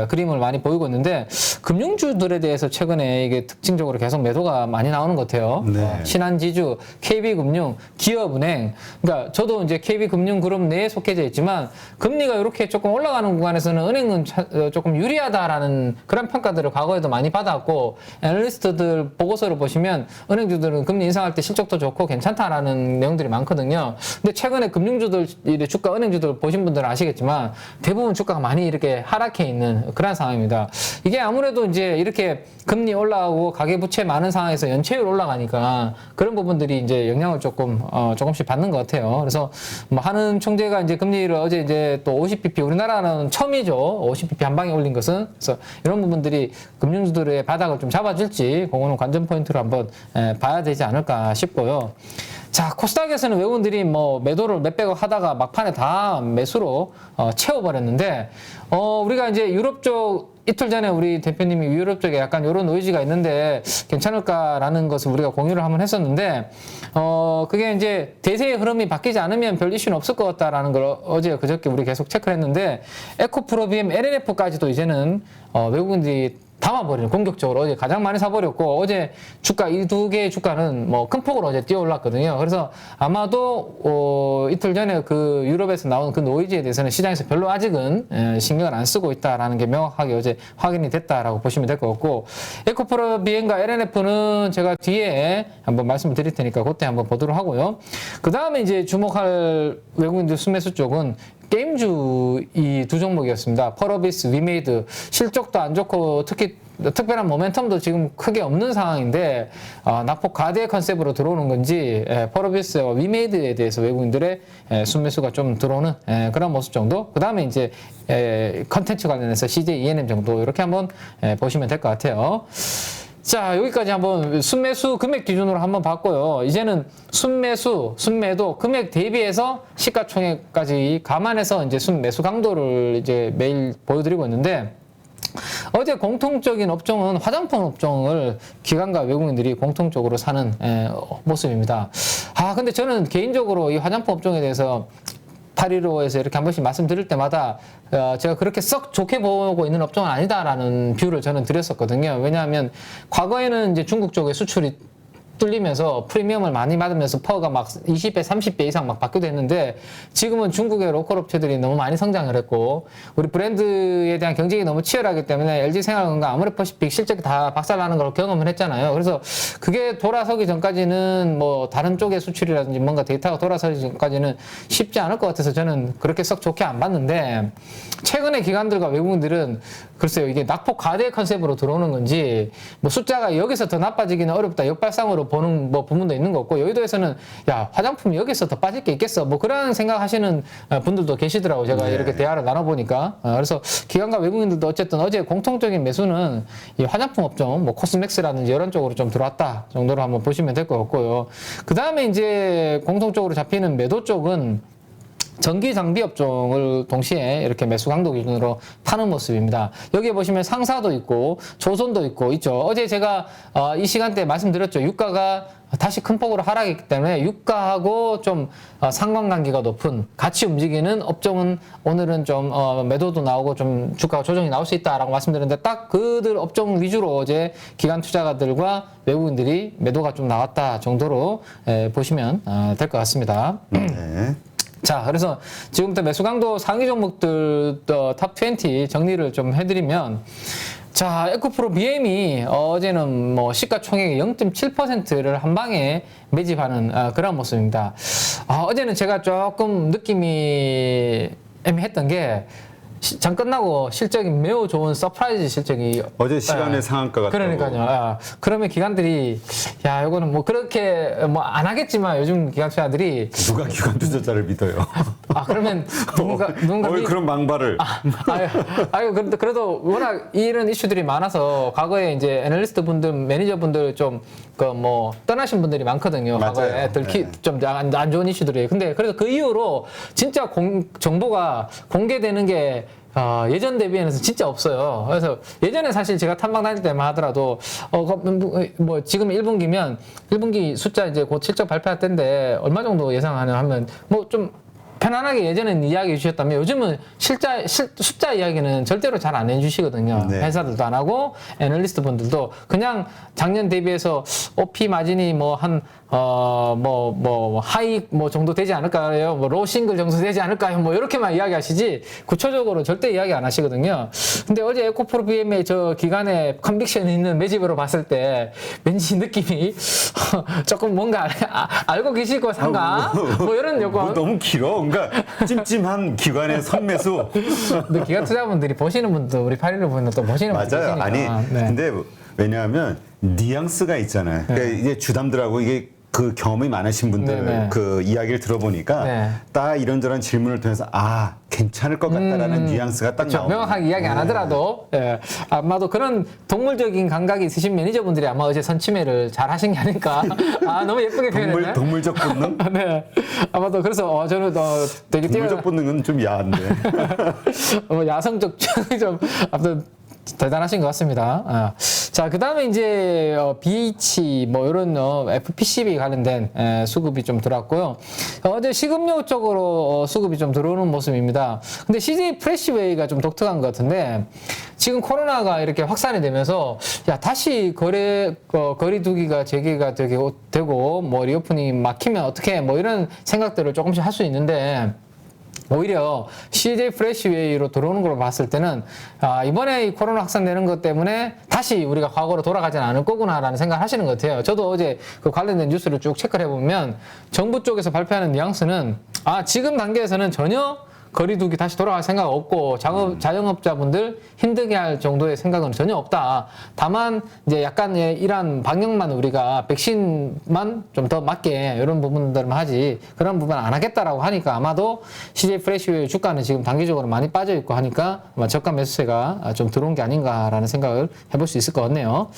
그림을 많이 보이고 있는데 금융주들에 대해서 최근에 이게 특징적으로 계속 매도가 많이 나오는 것 같아요. 네. 신한지주, KB금융, 기업은행. 그러니까 저도 이제 KB금융그룹 내에 속해져 있지만 금리가 이렇게 조금 올라가는 구간에서는 은행은 조금 유리하다라는 그런 평가들을 과거에도 많이 받았고 애널리스트들 보고서를 보시면 은행주들은 금리 인상할 때 실적도 좋고 괜찮다라는 내용들이 많거든요. 근데 최근에 금융주들 주가 은행주들 보신 분들은 아시겠지만 대부분 주가가 많이 이렇게 하락해 있는 그런 상황입니다. 이게 아무래도 이제 이렇게 금리 올라가고 가계부채 많은 상황에서 연체율 올라가니까 그런 부분들이 이제 영향을 조금씩 받는 것 같아요. 그래서 뭐 하는 총재가 이제 금리를 어제 이제 또 50bp 우리나라는 처음이죠. 50bp 한 방에 올린 것은. 그래서 이런 부분들이 금융주들의 바닥을 좀 잡아줄지 그거는 관전 포인트로 한번 봐야 되지 않을까 싶고요. 자, 코스닥에서는 외국인들이 뭐 매도를 몇백억 하다가 막판에 다 매수로 채워버렸는데 우리가 이제 유럽 쪽 이틀 전에 우리 대표님이 유럽 쪽에 약간 이런 의지가 있는데 괜찮을까라는 것을 우리가 공유를 한번 했었는데 그게 이제 대세의 흐름이 바뀌지 않으면 별 이슈는 없을 것 같다라는 걸 어제 그저께 우리 계속 체크를 했는데 에코프로비엠 LNF까지도 이제는 외국인들이 담아버리는 공격적으로 어제 가장 많이 사버렸고 어제 주가 이 두 개의 주가는 뭐 큰 폭으로 어제 뛰어 올랐거든요. 그래서 아마도 이틀 전에 그 유럽에서 나온 그 노이즈에 대해서는 시장에서 별로 아직은 신경을 안 쓰고 있다라는 게 명확하게 어제 확인이 됐다라고 보시면 될 것 같고 에코프로 비엔과 LNF는 제가 뒤에 한번 말씀을 드릴 테니까 그때 한번 보도록 하고요. 그 다음에 이제 주목할 외국인들 순매수 쪽은 게임주 이 두 종목이었습니다. 펄어비스, 위메이드 실적도 안 좋고 특히 특별한 모멘텀도 지금 크게 없는 상황인데 낙폭 과대 컨셉으로 들어오는 건지 펄어비스와 위메이드에 대해서 외국인들의 순매수가 좀 들어오는 그런 모습 정도. 그 다음에 이제 컨텐츠 관련해서 CJ ENM 정도 이렇게 한번 보시면 될 것 같아요. 자, 여기까지 한번 순매수 금액 기준으로 한번 봤고요. 이제는 순매도 금액 대비해서 시가총액까지 감안해서 이제 순매수 강도를 이제 매일 보여드리고 있는데 어제 공통적인 업종은 화장품 업종을 기관과 외국인들이 공통적으로 사는 모습입니다. 근데 저는 개인적으로 이 화장품 업종에 대해서 815에서 이렇게 한 번씩 말씀드릴 때마다 제가 그렇게 썩 좋게 보고 있는 업종은 아니다라는 뷰를 저는 드렸었거든요. 왜냐하면 과거에는 이제 중국 쪽에 수출이 뚫리면서 프리미엄을 많이 받으면서 퍼가 막 20배, 30배 이상 막 받기도 했는데 지금은 중국의 로컬 업체들이 너무 많이 성장을 했고 우리 브랜드에 대한 경쟁이 너무 치열하기 때문에 LG생활건강, 아모레퍼시픽 실적이 다 박살나는 걸 경험을 했잖아요. 그래서 그게 돌아서기 전까지는 뭐 다른 쪽의 수출이라든지 뭔가 데이터가 돌아서기 전까지는 쉽지 않을 것 같아서 저는 그렇게 썩 좋게 안 봤는데 최근에 기관들과 외국인들은 글쎄요 이게 낙폭 과대 컨셉으로 들어오는 건지 뭐 숫자가 여기서 더 나빠지기는 어렵다 역발상으로 시각으로 보는 뭐 부분도 있는 것 같고 여의도에서는 야 화장품이 여기서 더 빠질 게 있겠어 뭐 그런 생각하시는 분들도 계시더라고요. 제가 네. 이렇게 대화를 나눠보니까 그래서 기관과 외국인들도 어쨌든 어제 공통적인 매수는 이 화장품 업종 뭐 코스맥스라든지 이런 쪽으로 좀 들어왔다 정도로 한번 보시면 될 것 같고요. 그 다음에 이제 공통적으로 잡히는 매도 쪽은 전기 장비 업종을 동시에 이렇게 매수 강도 기준으로 파는 모습입니다. 여기에 보시면 상사도 있고 조선도 있죠. 어제 제가 이 시간대에 말씀드렸죠. 유가가 다시 큰 폭으로 하락했기 때문에 유가하고 좀 상관관계가 높은 같이 움직이는 업종은 오늘은 좀 매도도 나오고 좀 주가 조정이 나올 수 있다라고 말씀드렸는데 딱 그들 업종 위주로 어제 기관 투자가들과 외국인들이 매도가 좀 나왔다 정도로 보시면 될 것 같습니다. 네. 자, 그래서 지금부터 매수 강도 상위 종목들 탑 20 정리를 좀 해드리면 자, 에코프로 BM이 어제는 뭐 시가총액의 0.7%를 한 방에 매집하는 그런 모습입니다. 어제는 제가 조금 느낌이 애매했던 게 장 끝나고 실적이 매우 좋은 서프라이즈 실적이 어제 시간의 상한가가 그러니까요. 그러면 기관들이 야 이거는 뭐 그렇게 뭐 안 하겠지만 요즘 기관 투자들이 누가 기관 투자자를 믿어요? 그러면 누군가 그런 망발을 아유 그래도 워낙 이런 이슈들이 많아서 과거에 이제 애널리스트 분들 매니저 분들 좀 그 뭐 떠나신 분들이 많거든요. 맞아요. 과거에 네. 좀 안 좋은 이슈들이 근데 그래서 그 이후로 진짜 정보가 공개되는 게 예전 대비해서 진짜 없어요. 그래서 예전에 사실 제가 탐방 다닐 때만 하더라도 뭐 지금 1분기 숫자 이제 곧 실적 발표할 때인데 얼마 정도 예상하면 뭐 좀 편안하게 예전에는 이야기해 주셨다면 요즘은 숫자 이야기는 절대로 잘 안 해주시거든요. 네. 회사들도 안 하고 애널리스트 분들도 그냥 작년 대비해서 OP 마진이 뭐 한 하이 뭐 정도 되지 않을까요? 뭐 로우 싱글 정도 되지 않을까요? 뭐 이렇게만 이야기하시지 구체적으로 절대 이야기 안 하시거든요. 근데 어제 에코프로 BM의 저 기간에 컨빅션 있는 매집으로 봤을 때 왠지 느낌이 조금 뭔가 알고 계실 거 산가? 뭐 이런 요건. 너무 길어. 그러니까 찜찜한 기관의 선매수. 근데 기관 투자분들이 보시는 분도 우리 8일을 보는 또 보시는 분들 맞아요. 계시니까. 아니 네. 근데 왜냐하면 뉘앙스가 있잖아요. 그러니까 이게 주담들하고 이게 그 경험이 많으신 분들 네네. 그 이야기를 들어보니까 네. 딱 이런저런 질문을 통해서 괜찮을 것 같다라는 뉘앙스가 딱 그렇죠. 나오고 명확하게 이야기 안 하더라도 아마도 그런 동물적인 감각이 있으신 매니저분들이 아마 어제 선취매를 잘 하신 게 아닐까. 너무 예쁘게 표현했네. 동물적 본능? 네. 아마도 그래서 저는 되게 동물적 본능은 좀 야한데. 야성적 좀 아무튼 대단하신 것 같습니다. 자, 그 다음에 이제 BH 뭐 이런 FPCB 관련된 수급이 좀 들어왔고요. 어제 식음료 쪽으로 수급이 좀 들어오는 모습입니다. 근데 CJ 프레시웨이가 좀 독특한 것 같은데 지금 코로나가 이렇게 확산이 되면서 다시 거리두기가 재개가 되고 뭐 리오프닝 막히면 어떻게 뭐 이런 생각들을 조금씩 할 수 있는데 오히려 CJ 프레시웨이로 들어오는 걸로 봤을 때는 이번에 이 코로나 확산되는 것 때문에 다시 우리가 과거로 돌아가지는 않을 거구나라는 생각을 하시는 것 같아요. 저도 어제 그 관련된 뉴스를 쭉 체크를 해보면 정부 쪽에서 발표하는 뉘앙스는 지금 단계에서는 전혀 거리두기 다시 돌아갈 생각 없고 자영업자분들 힘들게 할 정도의 생각은 전혀 없다. 다만 이제 약간의 이러한 방역만 우리가 백신만 좀 더 맞게 이런 부분들만 하지 그런 부분 안 하겠다라고 하니까 아마도 CJ 프레시웨이 주가는 지금 단기적으로 많이 빠져 있고 하니까 아마 저가 매수세가 좀 들어온 게 아닌가라는 생각을 해볼 수 있을 것 같네요.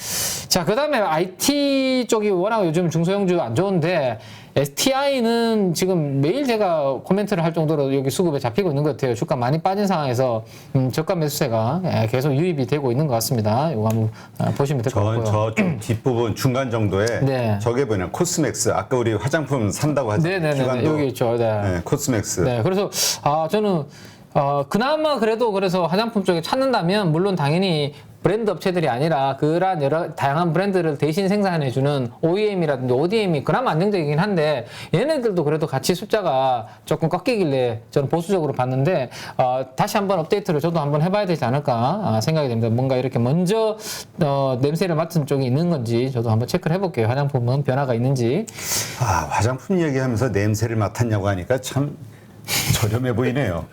자, 그다음에 IT 쪽이 워낙 요즘 중소형주 안 좋은데 STI는 지금 매일 제가 코멘트를 할 정도로 여기 수급에 잡히고 있는 것 같아요. 주가 많이 빠진 상황에서 저가 매수세가 계속 유입이 되고 있는 것 같습니다. 이거 한번 보시면 될 것 같고요. 저좀 뒷부분 중간 정도에 네. 저게 뭐냐 코스맥스 아까 우리 화장품 산다고 하죠. 네네네. 여기 있죠. 네. 코스맥스. 네. 그래서 저는 그나마 그래서 화장품 쪽에 찾는다면 물론 당연히 브랜드 업체들이 아니라 그런 여러 다양한 브랜드를 대신 생산해주는 OEM이라든지 ODM이 그나마 안정적이긴 한데 얘네들도 그래도 같이 숫자가 조금 꺾이길래 저는 보수적으로 봤는데 다시 한번 업데이트를 저도 한번 해봐야 되지 않을까 생각이 됩니다. 뭔가 이렇게 먼저 냄새를 맡은 쪽이 있는 건지 저도 한번 체크를 해볼게요. 화장품은 변화가 있는지. 화장품 얘기하면서 냄새를 맡았냐고 하니까 참 저렴해 보이네요.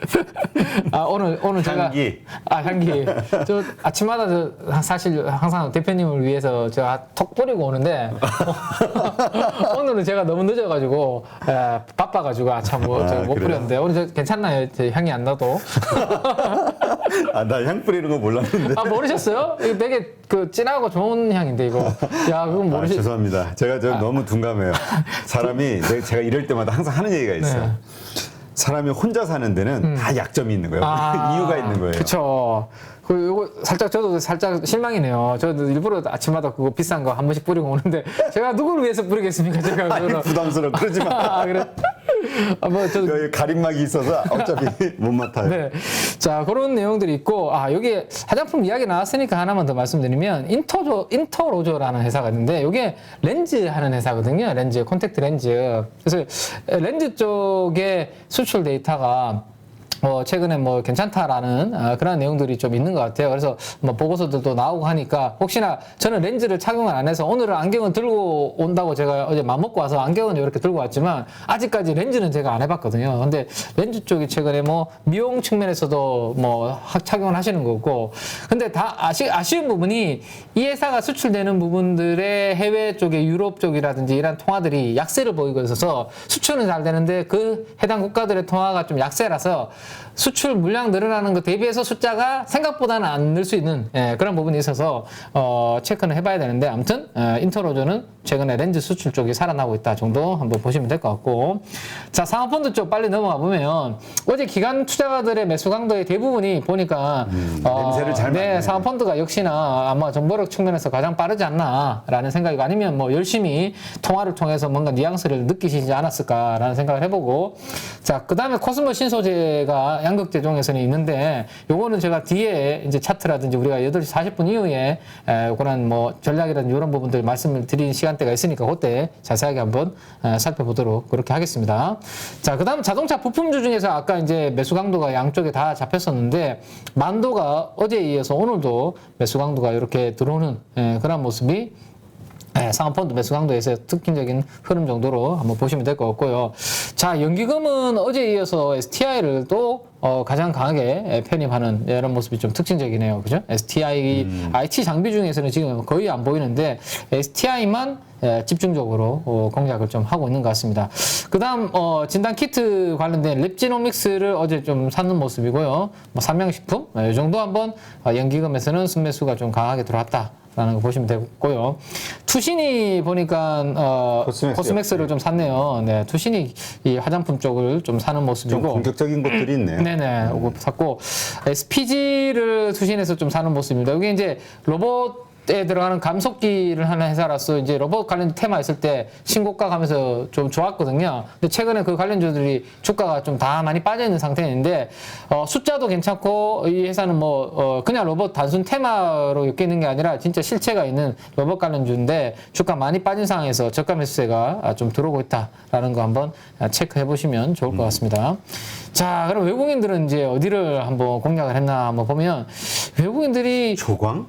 오늘 제가 향기. 향기. 저 아침마다 사실 항상 대표님을 위해서 제가 톡 뿌리고 오는데 오늘은 제가 너무 늦어가지고 바빠가지고 못 그래요? 뿌렸는데 오늘 저 괜찮나요? 제 향이 안 나도. 나 향 뿌리는 거 몰랐는데. 모르셨어요? 이거 되게 그 진하고 좋은 향인데 이거. 야, 그건 죄송합니다. 제가 너무 둔감해요. 사람이 제가 이럴 때마다 항상 하는 얘기가 있어요. 네. 사람이 혼자 사는 데는 다 약점이 있는 거예요. 이유가 있는 거예요. 그렇죠. 요거 저도 살짝 실망이네요. 저도 일부러 아침마다 그거 비싼 거 한 번씩 뿌리고 오는데 제가 누구를 위해서 뿌리겠습니까? 제가 아니, 부담스러워. 그러지 마. 그래. 저도 여기 가림막이 있어서 어차피 못 맡아요. 네. 자, 그런 내용들이 있고, 여기 화장품 이야기 나왔으니까 하나만 더 말씀드리면, 인터로저라는 회사가 있는데, 이게 렌즈 하는 회사거든요. 렌즈, 콘택트 렌즈. 그래서 렌즈 쪽에 수출 데이터가 최근에 괜찮다라는 그런 내용들이 좀 있는 것 같아요. 그래서 보고서들도 나오고 하니까 혹시나 저는 렌즈를 착용을 안 해서 오늘은 안경은 들고 온다고 제가 어제 맘먹고 와서 안경은 이렇게 들고 왔지만 아직까지 렌즈는 제가 안 해봤거든요. 근데 렌즈 쪽이 최근에 미용 측면에서도 착용을 하시는 거고 근데 다 아쉬운 부분이 이 회사가 수출되는 부분들의 해외 쪽에 유럽 쪽이라든지 이런 통화들이 약세를 보이고 있어서 수출은 잘 되는데 그 해당 국가들의 통화가 좀 약세라서 수출 물량 늘어나는 것 대비해서 숫자가 생각보다는 안 늘 수 있는 그런 부분이 있어서 체크는 해봐야 되는데 아무튼 인터로저는 최근에 렌즈 수출 쪽이 살아나고 있다 정도 한번 보시면 될 것 같고 자 사모펀드 쪽 빨리 넘어가 보면 어제 기관 투자가들의 매수 강도의 대부분이 보니까 냄새를 잘 맡네. 사모펀드가 역시나 아마 정보력 측면에서 가장 빠르지 않나라는 생각이고 아니면 열심히 통화를 통해서 뭔가 뉘앙스를 느끼시지 않았을까라는 생각을 해보고 자 그다음에 코스모 신소재가 양극재 종에서는 있는데 요거는 제가 뒤에 이제 차트라든지 우리가 8시 40분 이후에 그런 전략이라든지 이런 부분들 말씀을 드린 시간대가 있으니까 그때 자세하게 한번 살펴보도록 그렇게 하겠습니다. 자, 그다음 자동차 부품주 중에서 아까 이제 매수 강도가 양쪽에 다 잡혔었는데 만도가 어제에 이어서 오늘도 매수 강도가 이렇게 들어오는 그런 모습이 상업펀드 매수 강도에서 특징적인 흐름 정도로 한번 보시면 될 것 같고요. 자, 연기금은 어제에 이어서 STI를 또 가장 강하게 편입하는 이런 모습이 좀 특징적이네요. 그죠? STI, IT 장비 중에서는 지금 거의 안 보이는데 STI만 집중적으로 공략을 좀 하고 있는 것 같습니다. 그 다음, 진단 키트 관련된 랩지노믹스를 어제 좀 사는 모습이고요. 삼양식품, 이 정도 한번 연기금에서는 순매수가 좀 강하게 들어왔다. 라는 거 보시면 되고요. 투신이 보니까 코스맥스를 좀 샀네요. 네, 투신이 이 화장품 쪽을 좀 사는 모습이고 좀 공격적인 것들이 있네요. 네네, 이거 샀고 SPG를 투신해서 좀 사는 모습입니다. 여기 이제 로봇에 들어가는 감속기를 하는 회사라서 이제 로봇 관련 테마 있을 때 신고가 가면서 좀 좋았거든요. 근데 최근에 그 관련주들이 주가가 좀 다 많이 빠져 있는 상태인데 숫자도 괜찮고 이 회사는 그냥 로봇 단순 테마로 엮여 있는 게 아니라 진짜 실체가 있는 로봇 관련주인데 주가 많이 빠진 상황에서 저가 매수세가 좀 들어오고 있다라는 거 한번 체크해 보시면 좋을 것 같습니다. 자, 그럼 외국인들은 이제 어디를 한번 공략을 했나 한번 보면 외국인들이 조광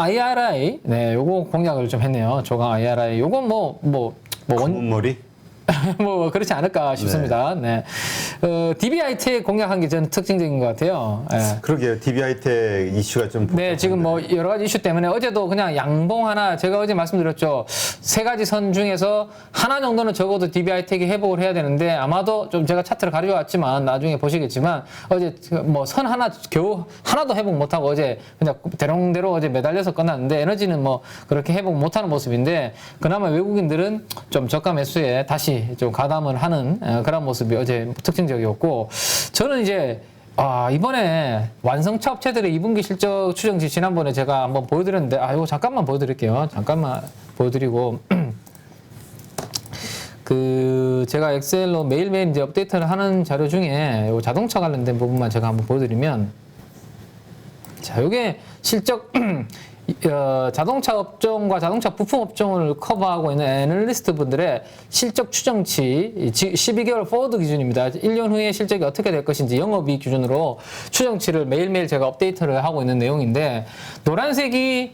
IRI, 네, 요거 공략을 좀 했네요. 조광 IRI. 요건 검은 머리? 그렇지 않을까 싶습니다. 네. DBI텍 공략한 게 저는 특징적인 것 같아요. 네. 그러게요. DBI텍 이슈가 좀. 네, 지금 여러 가지 이슈 때문에 어제도 그냥 양봉 하나, 제가 어제 말씀드렸죠. 3가지 선 중에서 하나 정도는 적어도 DBI텍이 회복을 해야 되는데 아마도 좀 제가 차트를 가져왔지만 나중에 보시겠지만 어제 선 하나 겨우 하나도 회복 못하고 어제 그냥 대롱대로 어제 매달려서 끝났는데 에너지는 그렇게 회복 못하는 모습인데 그나마 외국인들은 좀 저가 매수에 다시 좀 가담을 하는 그런 모습이 어제 특징적이었고 저는 이제 이번에 완성차 업체들의 2분기 실적 추정치 지난번에 제가 한번 보여드렸는데 이거 잠깐만 보여드릴게요. 잠깐만 보여드리고 제가 엑셀로 매일매일 이제 업데이트를 하는 자료 중에 요 자동차 관련된 부분만 제가 한번 보여드리면 자, 요게 실적 자동차 업종과 자동차 부품 업종을 커버하고 있는 애널리스트 분들의 실적 추정치 12개월 포워드 기준입니다. 1년 후에 실적이 어떻게 될 것인지 영업이익 기준으로 추정치를 매일매일 제가 업데이트를 하고 있는 내용인데 노란색이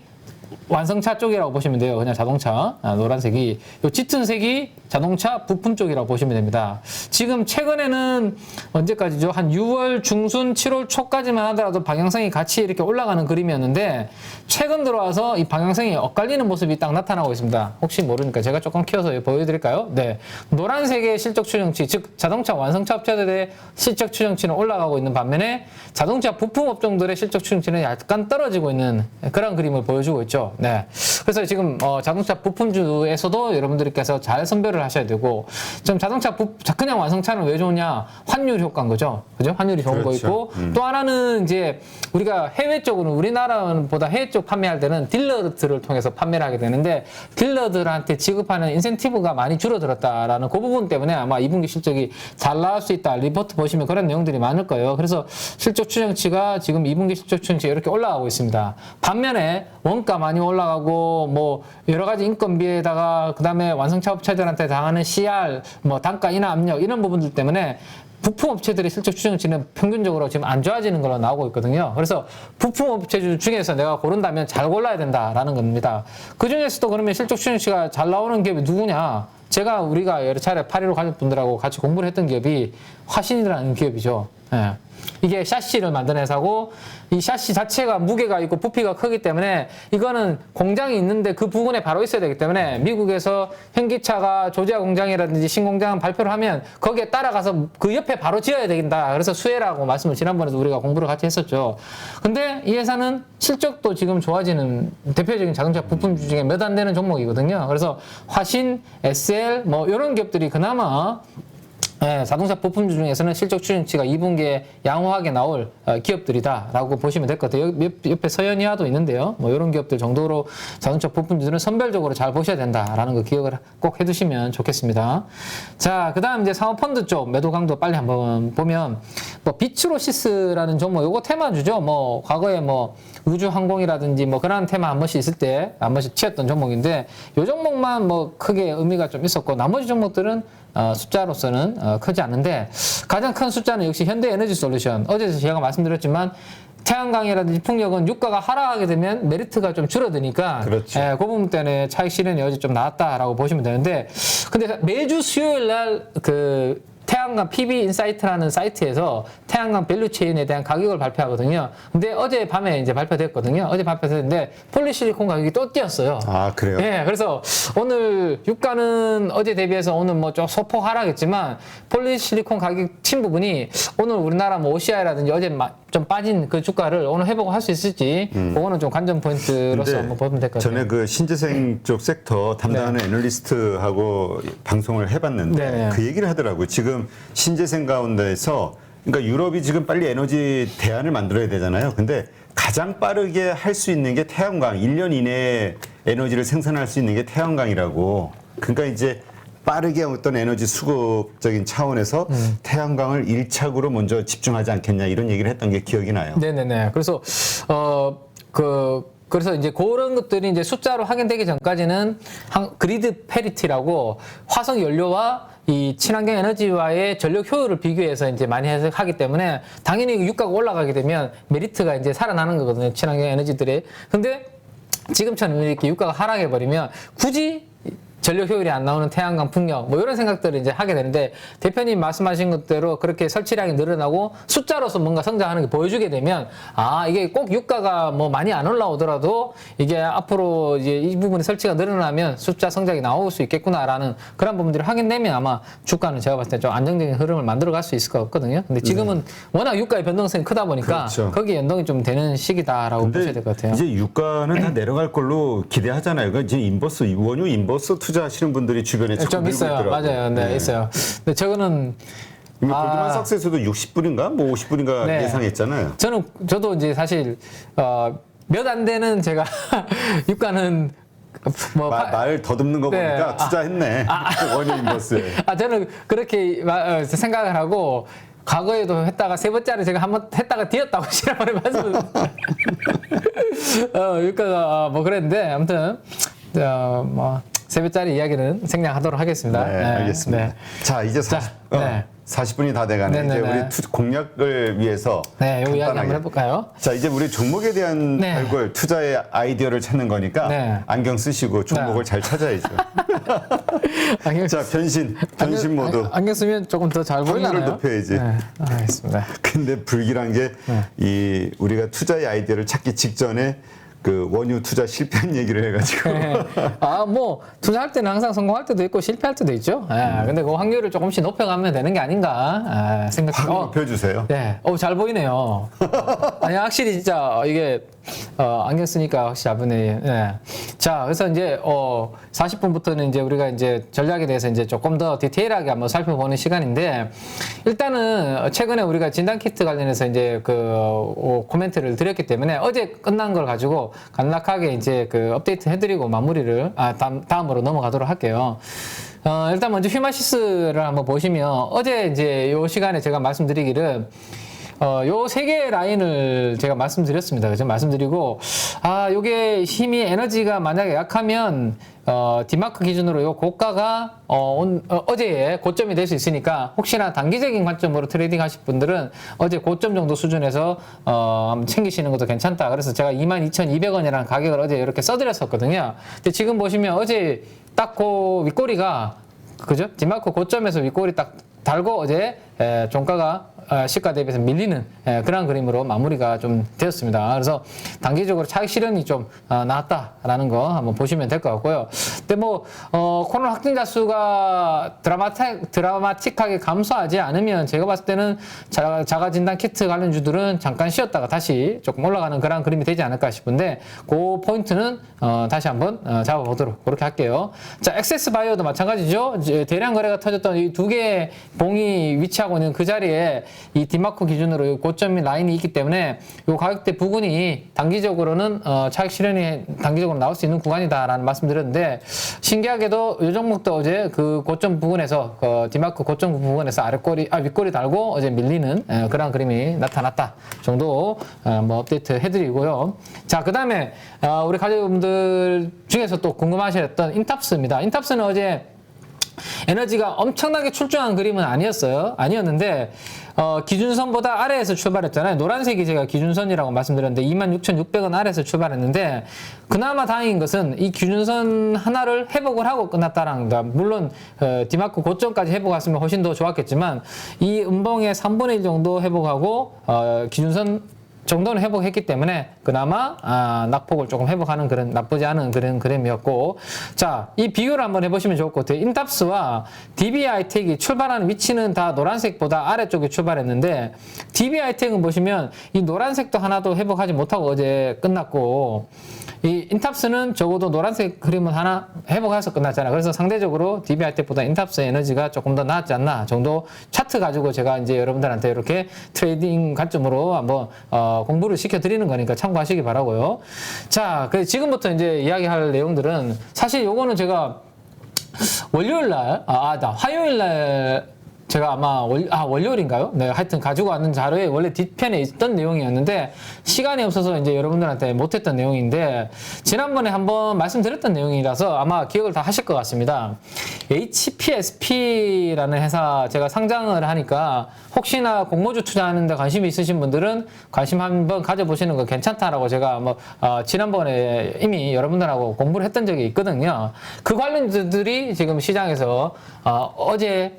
완성차 쪽이라고 보시면 돼요. 그냥 자동차. 노란색이. 요 짙은 색이 자동차 부품 쪽이라고 보시면 됩니다. 지금 최근에는 언제까지죠? 한 6월 중순, 7월 초까지만 하더라도 방향성이 같이 이렇게 올라가는 그림이었는데 최근 들어와서 이 방향성이 엇갈리는 모습이 딱 나타나고 있습니다. 혹시 모르니까 제가 조금 키워서 보여드릴까요? 네. 노란색의 실적 추정치, 즉 자동차 완성차 업체들의 실적 추정치는 올라가고 있는 반면에 자동차 부품 업종들의 실적 추정치는 약간 떨어지고 있는 그런 그림을 보여주고 있죠. 네. 그래서 지금 자동차 부품주에서도 여러분들께서 잘 선별을 하셔야 되고, 좀 그냥 완성차는 왜 좋으냐? 환율 효과인 거죠. 그죠? 환율이 좋은 거 있고, 또 하나는 이제 우리가 해외 쪽으로, 우리나라보다 해외 쪽 판매할 때는 딜러들을 통해서 판매를 하게 되는데, 딜러들한테 지급하는 인센티브가 많이 줄어들었다라는 그 부분 때문에 아마 2분기 실적이 잘 나올 수 있다. 리포트 보시면 그런 내용들이 많을 거예요. 그래서 실적 추정치가 지금 2분기 실적 추정치가 이렇게 올라가고 있습니다. 반면에 원가 많이 올라가고 뭐 여러 가지 인건비에다가 그다음에 완성차 업체들한테 당하는 CR, 뭐 단가 인하 압력 이런 부분들 때문에 부품 업체들의 실적 추정치는 평균적으로 지금 안 좋아지는 걸로 나오고 있거든요. 그래서 부품 업체 중에서 내가 고른다면 잘 골라야 된다라는 겁니다. 그 중에서도 그러면 실적 추정치가 잘 나오는 기업이 누구냐? 우리가 여러 차례 8.15 가족분들하고 같이 공부를 했던 기업이 화신이라는 기업이죠. 예. 이게 샤시를 만드는 회사고, 이 샤시 자체가 무게가 있고 부피가 크기 때문에 이거는 공장이 있는데 그 부근에 바로 있어야 되기 때문에 미국에서 현기차가 조지아 공장이라든지 신공장 발표를 하면 거기에 따라가서 그 옆에 바로 지어야 된다. 그래서 수혜라고 말씀을 지난번에도 우리가 공부를 같이 했었죠. 근데 이 회사는 실적도 지금 좋아지는 대표적인 자동차 부품주 중에 몇 안 되는 종목이거든요. 그래서 화신, SL 뭐 이런 기업들이 그나마 자동차 부품주 중에서는 실적 추정치가 2분기에 양호하게 나올 기업들이다라고 보시면 될 것 같아요. 옆에 서현이와도 있는데요. 뭐 이런 기업들 정도로 자동차 부품주들은 선별적으로 잘 보셔야 된다라는 거 기억을 꼭 해두시면 좋겠습니다. 자, 그다음 이제 사모펀드 쪽 매도 강도 빨리 한번 보면, 뭐 비츠로시스라는 종목, 요거 테마주죠. 뭐 과거에 뭐 우주항공이라든지 뭐 그런 테마 한 번씩 있을 때 한 번씩 치었던 종목인데, 요 종목만 뭐 크게 의미가 좀 있었고 나머지 종목들은 숫자로서는 크지 않은데, 가장 큰 숫자는 역시 현대에너지솔루션. 어제도 제가 말씀드렸지만 태양광이라든지 풍력은 유가가 하락하게 되면 메리트가 좀 줄어드니까, 그렇죠. 그 부분 때문에 차익 실현이 어제 좀 나왔다라고 보시면 되는데, 근데 매주 수요일 날 태양광 PB 인사이트라는 사이트에서 태양광 밸류체인에 대한 가격을 발표하거든요. 근데 어제 밤에 이제 발표됐거든요. 어제 발표됐는데 폴리실리콘 가격이 또 뛰었어요. 아, 그래요? 네, 그래서 오늘 유가는 어제 대비해서 오늘 뭐 좀 소폭 하락했지만 폴리실리콘 가격 친 부분이 오늘 우리나라 뭐 OCI라든지 어제 좀 빠진 그 주가를 오늘 회복을 할 수 있을지, 그거는 좀 관전 포인트로서 한번 보면 될 것 같아요. 전에 그 신재생 쪽 섹터 담당하는 애널리스트하고 방송을 해봤는데 네. 그 얘기를 하더라고요. 지금 신재생 가운데에서, 그러니까 유럽이 지금 빨리 에너지 대안을 만들어야 되잖아요. 근데 가장 빠르게 할 수 있는 게 태양광, 1년 이내에 에너지를 생산할 수 있는 게 태양광이라고. 그러니까 이제 빠르게 어떤 에너지 수급적인 차원에서 태양광을 1착으로 먼저 집중하지 않겠냐, 이런 얘기를 했던 게 기억이 나요. 네네네. 그래서 그래서 이제 그런 것들이 이제 숫자로 확인되기 전까지는 그리드 패리티라고 화석 연료와 이 친환경 에너지와의 전력 효율을 비교해서 이제 많이 해석하기 때문에 당연히 유가가 올라가게 되면 메리트가 이제 살아나는 거거든요. 친환경 에너지들이. 근데 지금처럼 이렇게 유가가 하락해 버리면 굳이 전력 효율이 안 나오는 태양광 풍력 뭐 이런 생각들을 이제 하게 되는데, 대표님 말씀하신 것대로 그렇게 설치량이 늘어나고 숫자로서 뭔가 성장하는 게 보여주게 되면, 이게 꼭 유가가 뭐 많이 안 올라오더라도 이게 앞으로 이제 이 부분이 설치가 늘어나면 숫자 성장이 나올 수 있겠구나라는 그런 부분들이 확인되면 아마 주가는 제가 봤을 때 좀 안정적인 흐름을 만들어 갈 수 있을 것 같거든요. 근데 지금은 워낙 유가의 변동성이 크다 보니까 그렇죠. 거기에 연동이 좀 되는 시기다라고 보셔야 될 것 같아요. 이제 유가는 다 내려갈 걸로 기대하잖아요. 그러니까 이제 인버스, 원유 인버스 투자하시는 분들이 주변에 좀 늘고 있어요. 있더라고요. 맞아요. 네, 있어요. 근데 저거는 골드만삭스에서도 60불인가 뭐 50불인가 네. 예상했잖아요. 저도 이제 사실 몇 안 되는 제가 유가는 뭐 말 더듬는 거 네. 보니까 투자했네. 원유 인버스에. 저는 그렇게 생각을 하고, 과거에도 했다가 세 번째를 제가 한번 했다가 뒤었다고 지난번에 말씀을 유가가 뭐 그랬는데, 아무튼 뭐 세 배짜리 이야기는 생략하도록 하겠습니다. 네, 알겠습니다. 네. 자, 이제 자, 네. 40분이 다 돼가네. 이제 네네네. 우리 공략을 위해서 네, 요 이야기 간단하게. 한번 해볼까요? 자, 이제 우리 종목에 대한 네. 발굴, 투자의 아이디어를 찾는 거니까 네. 안경 쓰시고 종목을 잘 찾아야죠. 안경, 자, 변신 모드. 안경 쓰면 조금 더 잘 보이나요? 확률을 높여야지. 네, 알겠습니다. 근데 불길한 게 이 우리가 투자의 아이디어를 찾기 직전에 그 원유 투자 실패한 얘기를 해가지고 네. 뭐 투자할 때는 항상 성공할 때도 있고 실패할 때도 있죠. 근데 그 확률을 조금씩 높여가면 되는 게 아닌가 생각해요. 확 높여주세요. 네, 잘 보이네요. 아니 확실히 진짜 이게 안경 쓰니까 확실히 잘 보네. 네. 자, 그래서 이제 40분부터는 이제 우리가 이제 전략에 대해서 이제 조금 더 디테일하게 한번 살펴보는 시간인데 일단은 최근에 우리가 진단 키트 관련해서 이제 그 코멘트를 드렸기 때문에 어제 끝난 걸 가지고 간략하게 이제 그 업데이트 해드리고 마무리를 다음으로 넘어가도록 할게요. 일단 먼저 휴마시스를 한번 보시면 어제 이제 요 시간에 제가 말씀드리기를 요 세 개의 라인을 제가 말씀드렸습니다. 그죠? 말씀드리고, 요게 힘이 에너지가 만약에 약하면, 디마크 기준으로 요 고가가, 어제의 고점이 될 수 있으니까, 혹시나 단기적인 관점으로 트레이딩 하실 분들은 어제 고점 정도 수준에서, 한번 챙기시는 것도 괜찮다. 그래서 제가 22,200원이라는 가격을 어제 이렇게 써드렸었거든요. 근데 지금 보시면 어제 딱 그 윗꼬리가, 그죠? 디마크 고점에서 윗꼬리 딱 달고 어제, 종가가 시가 대비해서 밀리는 그런 그림으로 마무리가 좀 되었습니다. 그래서 단기적으로 차익 실현이 좀 나왔다라는 거 한번 보시면 될 것 같고요. 근데 뭐 코로나 확진자 수가 드라마틱하게 감소하지 않으면 제가 봤을 때는 자가 진단 키트 관련주들은 잠깐 쉬었다가 다시 조금 올라가는 그런 그림이 되지 않을까 싶은데 그 포인트는 다시 한번 잡아보도록 그렇게 할게요. 자, 액세스 바이오도 마찬가지죠. 대량 거래가 터졌던 이 두 개의 봉이 위치하고 있는 그 자리에 이 디마크 기준으로 고점 라인이 있기 때문에 이 가격대 부근이 단기적으로는 차익 실현이 단기적으로 나올 수 있는 구간이다라는 말씀드렸는데 신기하게도 이 종목도 어제 그 고점 부근에서 디마크 고점 부근에서 윗꼬리 달고 어제 밀리는 그런 그림이 나타났다 정도 뭐 업데이트 해드리고요. 자, 그 다음에 우리 가족분들 중에서 또 궁금하셨던 인탑스입니다. 인탑스는 어제 에너지가 엄청나게 출중한 그림은 아니었는데 기준선보다 아래에서 출발했잖아요. 노란색이 제가 기준선이라고 말씀드렸는데 26,600원 아래에서 출발했는데 그나마 다행인 것은 이 기준선 하나를 회복을 하고 끝났다라는 겁니다. 물론 디마크 고점까지 회복했으면 훨씬 더 좋았겠지만 이 음봉의 3분의 1 정도 회복하고 기준선 정도는 회복했기 때문에 그나마 낙폭을 조금 회복하는 그런 나쁘지 않은 그런 그림이었고, 자, 이 비교를 한번 해보시면 좋을 것 같아요. 인탑스와 DBI텍이 출발하는 위치는 다 노란색보다 아래쪽에 출발했는데 DBI텍은 보시면 이 노란색도 하나도 회복하지 못하고 어제 끝났고 이 인탑스는 적어도 노란색 그림은 하나 회복해서 끝났잖아요. 그래서 상대적으로 DBI텍보다 인탑스의 에너지가 조금 더 나았지 않나 정도 차트 가지고 제가 이제 여러분들한테 이렇게 트레이딩 관점으로 한번 공부를 시켜드리는 거니까 참고하시기 바라고요. 자, 지금부터 이제 이야기할 내용들은 사실 요거는 제가 월요일 날, 화요일 날 제가 아마 월요일인가요? 네, 하여튼 가지고 왔는 자료에 원래 뒷편에 있던 내용이었는데 시간이 없어서 이제 여러분들한테 못했던 내용인데 지난번에 한번 말씀드렸던 내용이라서 아마 기억을 다 하실 것 같습니다. HPSP라는 회사 제가 상장을 하니까 혹시나 공모주 투자하는 데 관심이 있으신 분들은 관심 한번 가져보시는 거 괜찮다라고 제가 지난번에 이미 여러분들하고 공부를 했던 적이 있거든요. 그 관련주들이 지금 시장에서 어제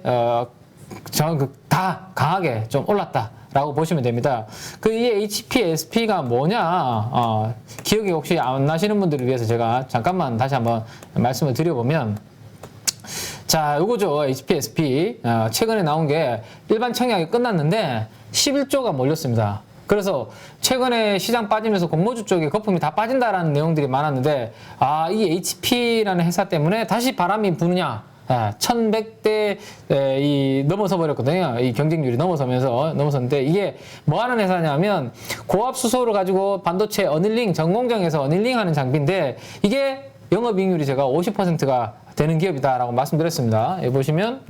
다 강하게 좀 올랐다라고 보시면 됩니다. 이 HPSP가 뭐냐, 기억이 혹시 안 나시는 분들을 위해서 제가 잠깐만 다시 한번 말씀을 드려보면, 자, 요거죠. HPSP. 최근에 나온 게 일반 청약이 끝났는데 11조가 몰렸습니다. 그래서 최근에 시장 빠지면서 공모주 쪽에 거품이 다 빠진다라는 내용들이 많았는데, 이 HP라는 회사 때문에 다시 바람이 부느냐. 1100대 넘어서 버렸거든요. 이 경쟁률이 넘어섰는데 이게 뭐 하는 회사냐면 고압 수소를 가지고 반도체 어닐링, 전공정에서 어닐링 하는 장비인데 이게 영업이익률이 제가 50%가 되는 기업이다라고 말씀드렸습니다. 여기 보시면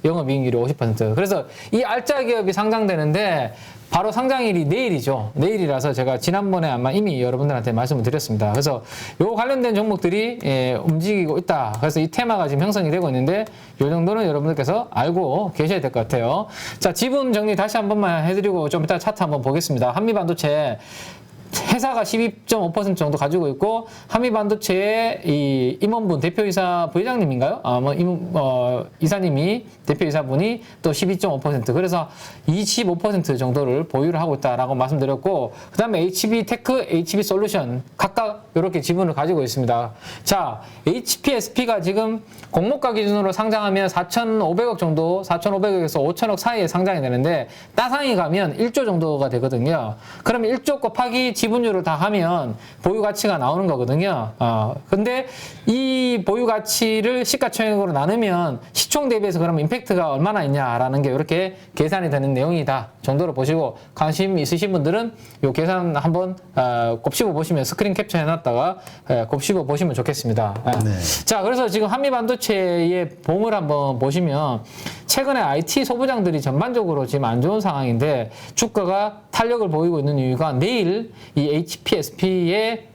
영업이익률이 50%. 그래서 이 알짜 기업이 상장되는데 바로 상장일이 내일이죠. 내일이라서 제가 지난번에 아마 이미 여러분들한테 말씀을 드렸습니다. 그래서 요 관련된 종목들이 움직이고 있다. 그래서 이 테마가 지금 형성이 되고 있는데 요 정도는 여러분들께서 알고 계셔야 될 것 같아요. 자, 지분 정리 다시 한 번만 해드리고 좀 이따 차트 한번 보겠습니다. 한미반도체 회사가 12.5% 정도 가지고 있고 한미반도체의 이 임원분 대표이사 부회장님인가요? 이사님이 대표이사분이 또 12.5% 그래서 25% 정도를 보유를 하고 있다라고 말씀드렸고 그다음에 HB테크, HB솔루션 각각 이렇게 지분을 가지고 있습니다. 자, HPSP가 지금 공모가 기준으로 상장하면 4,500억 정도, 4,500억에서 5,000억 사이에 상장이 되는데 따상이 가면 1조 정도가 되거든요. 그러면 1조 곱하기 지분율을 다 하면 보유 가치가 나오는 거거든요. 근데 이 보유 가치를 시가총액으로 나누면 시총 대비해서 그러면 임팩트가 얼마나 있냐라는 게 이렇게 계산이 되는 내용이다 정도로 보시고 관심 있으신 분들은 이 계산 한번 곱씹어 보시면 스크린 캡처 해놨다가 곱씹어 보시면 좋겠습니다. 네. 자, 그래서 지금 한미반도체의 봉을 한번 보시면 최근에 IT 소부장들이 전반적으로 지금 안 좋은 상황인데 주가가 탄력을 보이고 있는 이유가 내일 이 HPSP의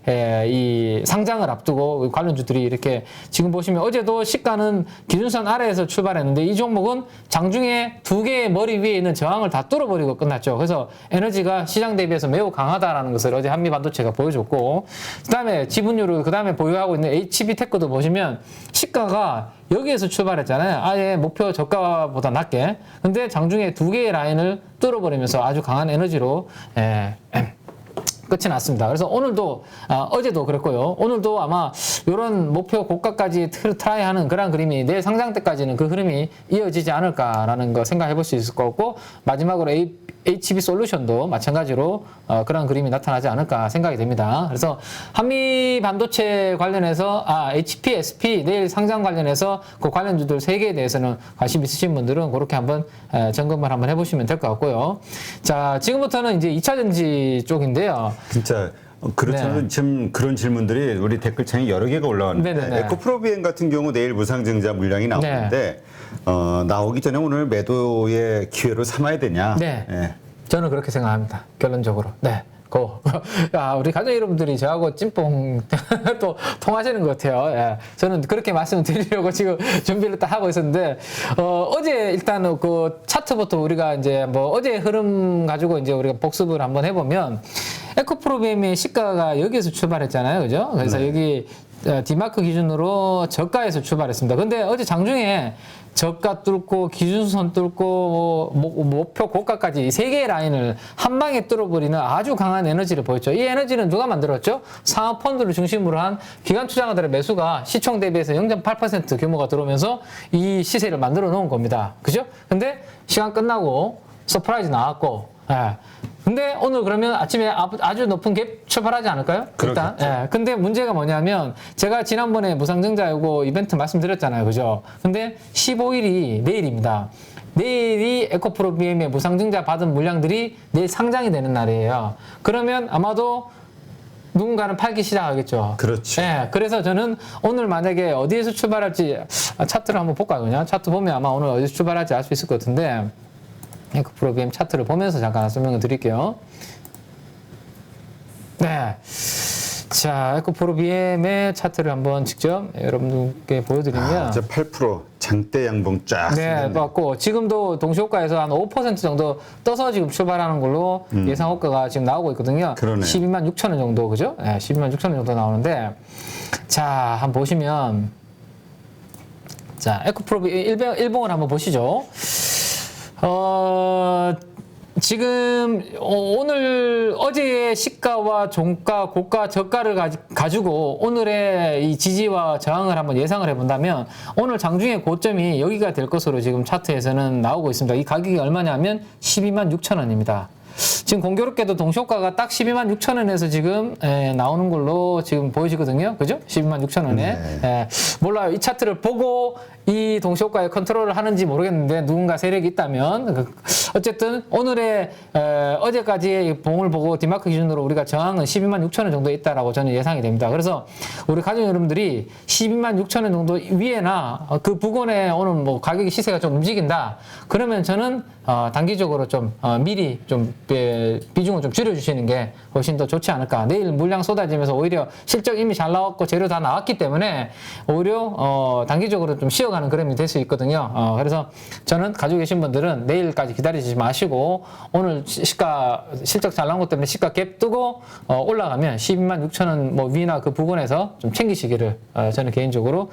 이 상장을 앞두고 관련주들이 이렇게 지금 보시면 어제도 시가는 기준선 아래에서 출발했는데 이 종목은 장중에 두 개의 머리 위에 있는 저항을 다 뚫어버리고 끝났죠. 그래서 에너지가 시장 대비해서 매우 강하다라는 것을 어제 한미반도체가 보여줬고 그다음에 지분율을 그다음에 보유하고 있는 HB테크도 보시면 시가가 여기에서 출발했잖아요. 아예 목표 저가보다 낮게. 근데 장중에 두 개의 라인을 뚫어버리면서 아주 강한 에너지로 끝이 났습니다. 그래서 오늘도 어제도 그랬고요. 오늘도 아마 이런 목표 고가까지 트라이하는 그런 그림이 내일 상장 때까지는 그 흐름이 이어지지 않을까라는 거 생각해 볼 수 있을 것 같고 마지막으로 HB솔루션도 마찬가지로 그런 그림이 나타나지 않을까 생각이 됩니다. 그래서 한미 반도체 관련해서 HPSP 내일 상장 관련해서 그 관련주들 3개에 대해서는 관심 있으신 분들은 그렇게 한번 점검을 한번 해보시면 될 것 같고요. 자, 지금부터는 이제 2차 전지 쪽인데요. 진짜 그렇잖아요. 네. 지금 그런 질문들이 우리 댓글창에 여러 개가 올라왔는데 네네네. 에코프로비엔 같은 경우 내일 무상증자 물량이 나오는데 나오기 전에 오늘 매도의 기회로 삼아야 되냐? 네. 예. 저는 그렇게 생각합니다. 결론적으로. 네. 우리 가족 여러분들이 저하고 찐뽕 또 통하시는 것 같아요. 예. 저는 그렇게 말씀을 드리려고 지금 준비를 딱 하고 있었는데, 어제 일단 그 차트부터 우리가 이제 뭐 어제 흐름 가지고 이제 우리가 복습을 한번 해보면, 에코프로비엠의 시가가 여기에서 출발했잖아요. 그죠? 그래서 네. 여기 디마크 기준으로 저가에서 출발했습니다. 근데 어제 장중에 저가 뚫고 기준선 뚫고 목표 고가까지 3개의 라인을 한 방에 뚫어버리는 아주 강한 에너지를 보였죠. 이 에너지는 누가 만들었죠? 상업펀드를 중심으로 한 기관 투자가들의 매수가 시총 대비해서 0.8% 규모가 들어오면서 이 시세를 만들어 놓은 겁니다. 그죠? 근데 시간 끝나고 서프라이즈 나왔고, 예. 근데 오늘 그러면 아침에 아주 높은 갭 출발하지 않을까요? 일단. 예. 근데 문제가 뭐냐면 제가 지난번에 무상증자 요거 이벤트 말씀드렸잖아요. 그죠? 근데 15일이 내일입니다. 내일이 에코프로비엠의 무상증자 받은 물량들이 내일 상장이 되는 날이에요. 그러면 아마도 누군가는 팔기 시작하겠죠. 그렇죠. 예, 그래서 저는 오늘 만약에 어디에서 출발할지 차트를 한번 볼까요? 그냥 차트 보면 아마 오늘 어디서 출발할지 알 수 있을 것 같은데 에코프로비엠 차트를 보면서 잠깐 설명을 드릴게요. 네. 자, 에코프로비엠의 차트를 한번 직접 여러분들께 보여드리면. 이제 8% 장대 양봉 쫙. 네, 맞고 지금도 동시호가에서 한 5% 정도 떠서 지금 출발하는 걸로 예상 호가가 지금 나오고 있거든요. 그러네. 12만 6천 원 정도, 그죠? 네, 12만 6천 원 정도 나오는데, 자, 한번 보시면, 자, 에코프로비엠 일봉을 한번 보시죠. 지금 오늘 어제의 시가와 종가, 고가, 저가를 가지고 오늘의 이 지지와 저항을 한번 예상을 해본다면 오늘 장중의 고점이 여기가 될 것으로 지금 차트에서는 나오고 있습니다. 이 가격이 얼마냐면 12만 6천 원입니다. 지금 공교롭게도 동시효과가 딱 12만 6천 원에서 지금 나오는 걸로 지금 보여지거든요. 그죠? 12만 6천 원에. 몰라요. 이 차트를 보고 이 동시효과의 컨트롤을 하는지 모르겠는데 누군가 세력이 있다면 어쨌든 오늘의 어제까지의 봉을 보고 디마크 기준으로 우리가 저항은 12만 6천 원 정도에 있다라고 저는 예상이 됩니다. 그래서 우리 가족 여러분들이 12만 6천 원 정도 위에나 그 부근에 오늘 뭐 가격이 시세가 좀 움직인다. 그러면 저는 단기적으로 좀 미리 좀 비중을 좀 줄여주시는 게 훨씬 더 좋지 않을까. 내일 물량 쏟아지면서 오히려 실적 이미 잘 나왔고 재료 다 나왔기 때문에 오히려 단기적으로 좀 쉬어가는 그림이 될 수 있거든요. 그래서 저는 가지고 계신 분들은 내일까지 기다리지 마시고 오늘 시가 실적 잘 나온 것 때문에 시가 갭 뜨고 올라가면 12만 6천 원 뭐 위나 그 부근에서 좀 챙기시기를 저는 개인적으로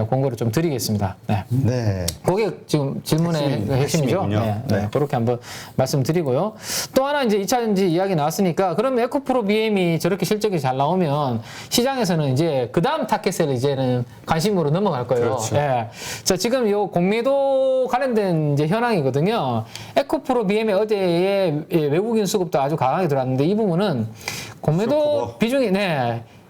공고를 좀 드리겠습니다. 네. 네. 그게 지금 질문의 핵심이죠. 네. 그렇게 한번 말씀드리고요. 또 하나 이제 2차전지 이야기 나왔으니까 그러면 에코프로 BM이 저렇게 실적이 잘 나오면 시장에서는 이제 그 다음 타켓을 이제는 관심으로 넘어갈 거예요. 그렇죠. 예. 자, 지금 요 공매도 관련된 이제 현황이거든요. 에코프로 BM의 어제의 외국인 수급도 아주 강하게 들어왔는데 이 부분은 공매도 쇼크보. 비중이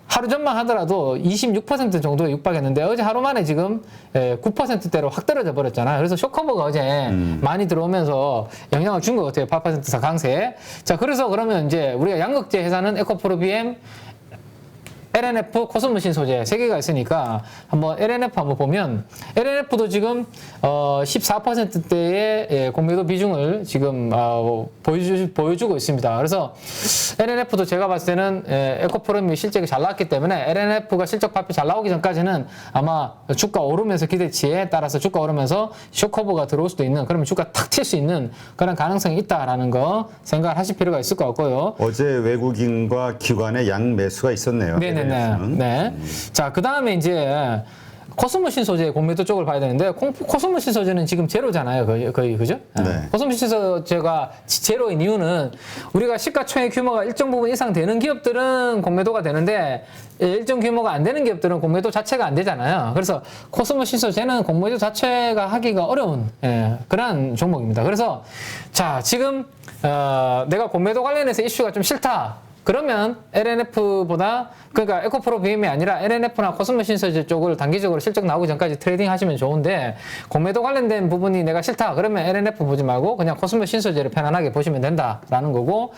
하루 전만 하더라도 26% 정도에 육박했는데 어제 하루 만에 지금 9%대로 확 떨어져 버렸잖아요. 그래서 쇼커버가 어제 많이 들어오면서 영향을 준 것 같아요. 8% 강세. 자, 그래서 그러면 이제 우리가 양극재 회사는 에코프로 BM, LNF, 코스모신 소재 세 개가 있으니까 한번 LNF 한번 보면 LNF도 지금 14%대의 공매도 비중을 지금 보여주고 있습니다. 그래서 LNF도 제가 봤을 때는 에코프롬이 실적이 잘 나왔기 때문에 LNF가 실적 발표 잘 나오기 전까지는 아마 주가 오르면서 기대치에 따라서 주가 오르면서 쇼커버가 들어올 수도 있는, 그러면 주가 탁 튈 수 있는 그런 가능성이 있다라는 거 생각을 하실 필요가 있을 것 같고요. 어제 외국인과 기관의 양 매수가 있었네요. 네네네. 네. 자, 그 다음에 이제 코스모신 소재 공매도 쪽을 봐야 되는데 코스모신 소재는 지금 제로잖아요. 거의 그죠? 네. 코스모신 소재가 제로인 이유는 우리가 시가총액 규모가 일정 부분 이상 되는 기업들은 공매도가 되는데 일정 규모가 안 되는 기업들은 공매도 자체가 안 되잖아요. 그래서 코스모신 소재는 공매도 자체가 하기가 어려운 그런 종목입니다. 그래서 자, 지금 내가 공매도 관련해서 이슈가 좀 싫다. 그러면 LNF보다, 그러니까 에코프로 BM이 아니라 LNF나 코스모신 소재 쪽을 단기적으로 실적 나오기 전까지 트레이딩 하시면 좋은데, 공매도 관련된 부분이 내가 싫다. 그러면 LNF 보지 말고 그냥 코스모신 소재를 편안하게 보시면 된다라는 거고,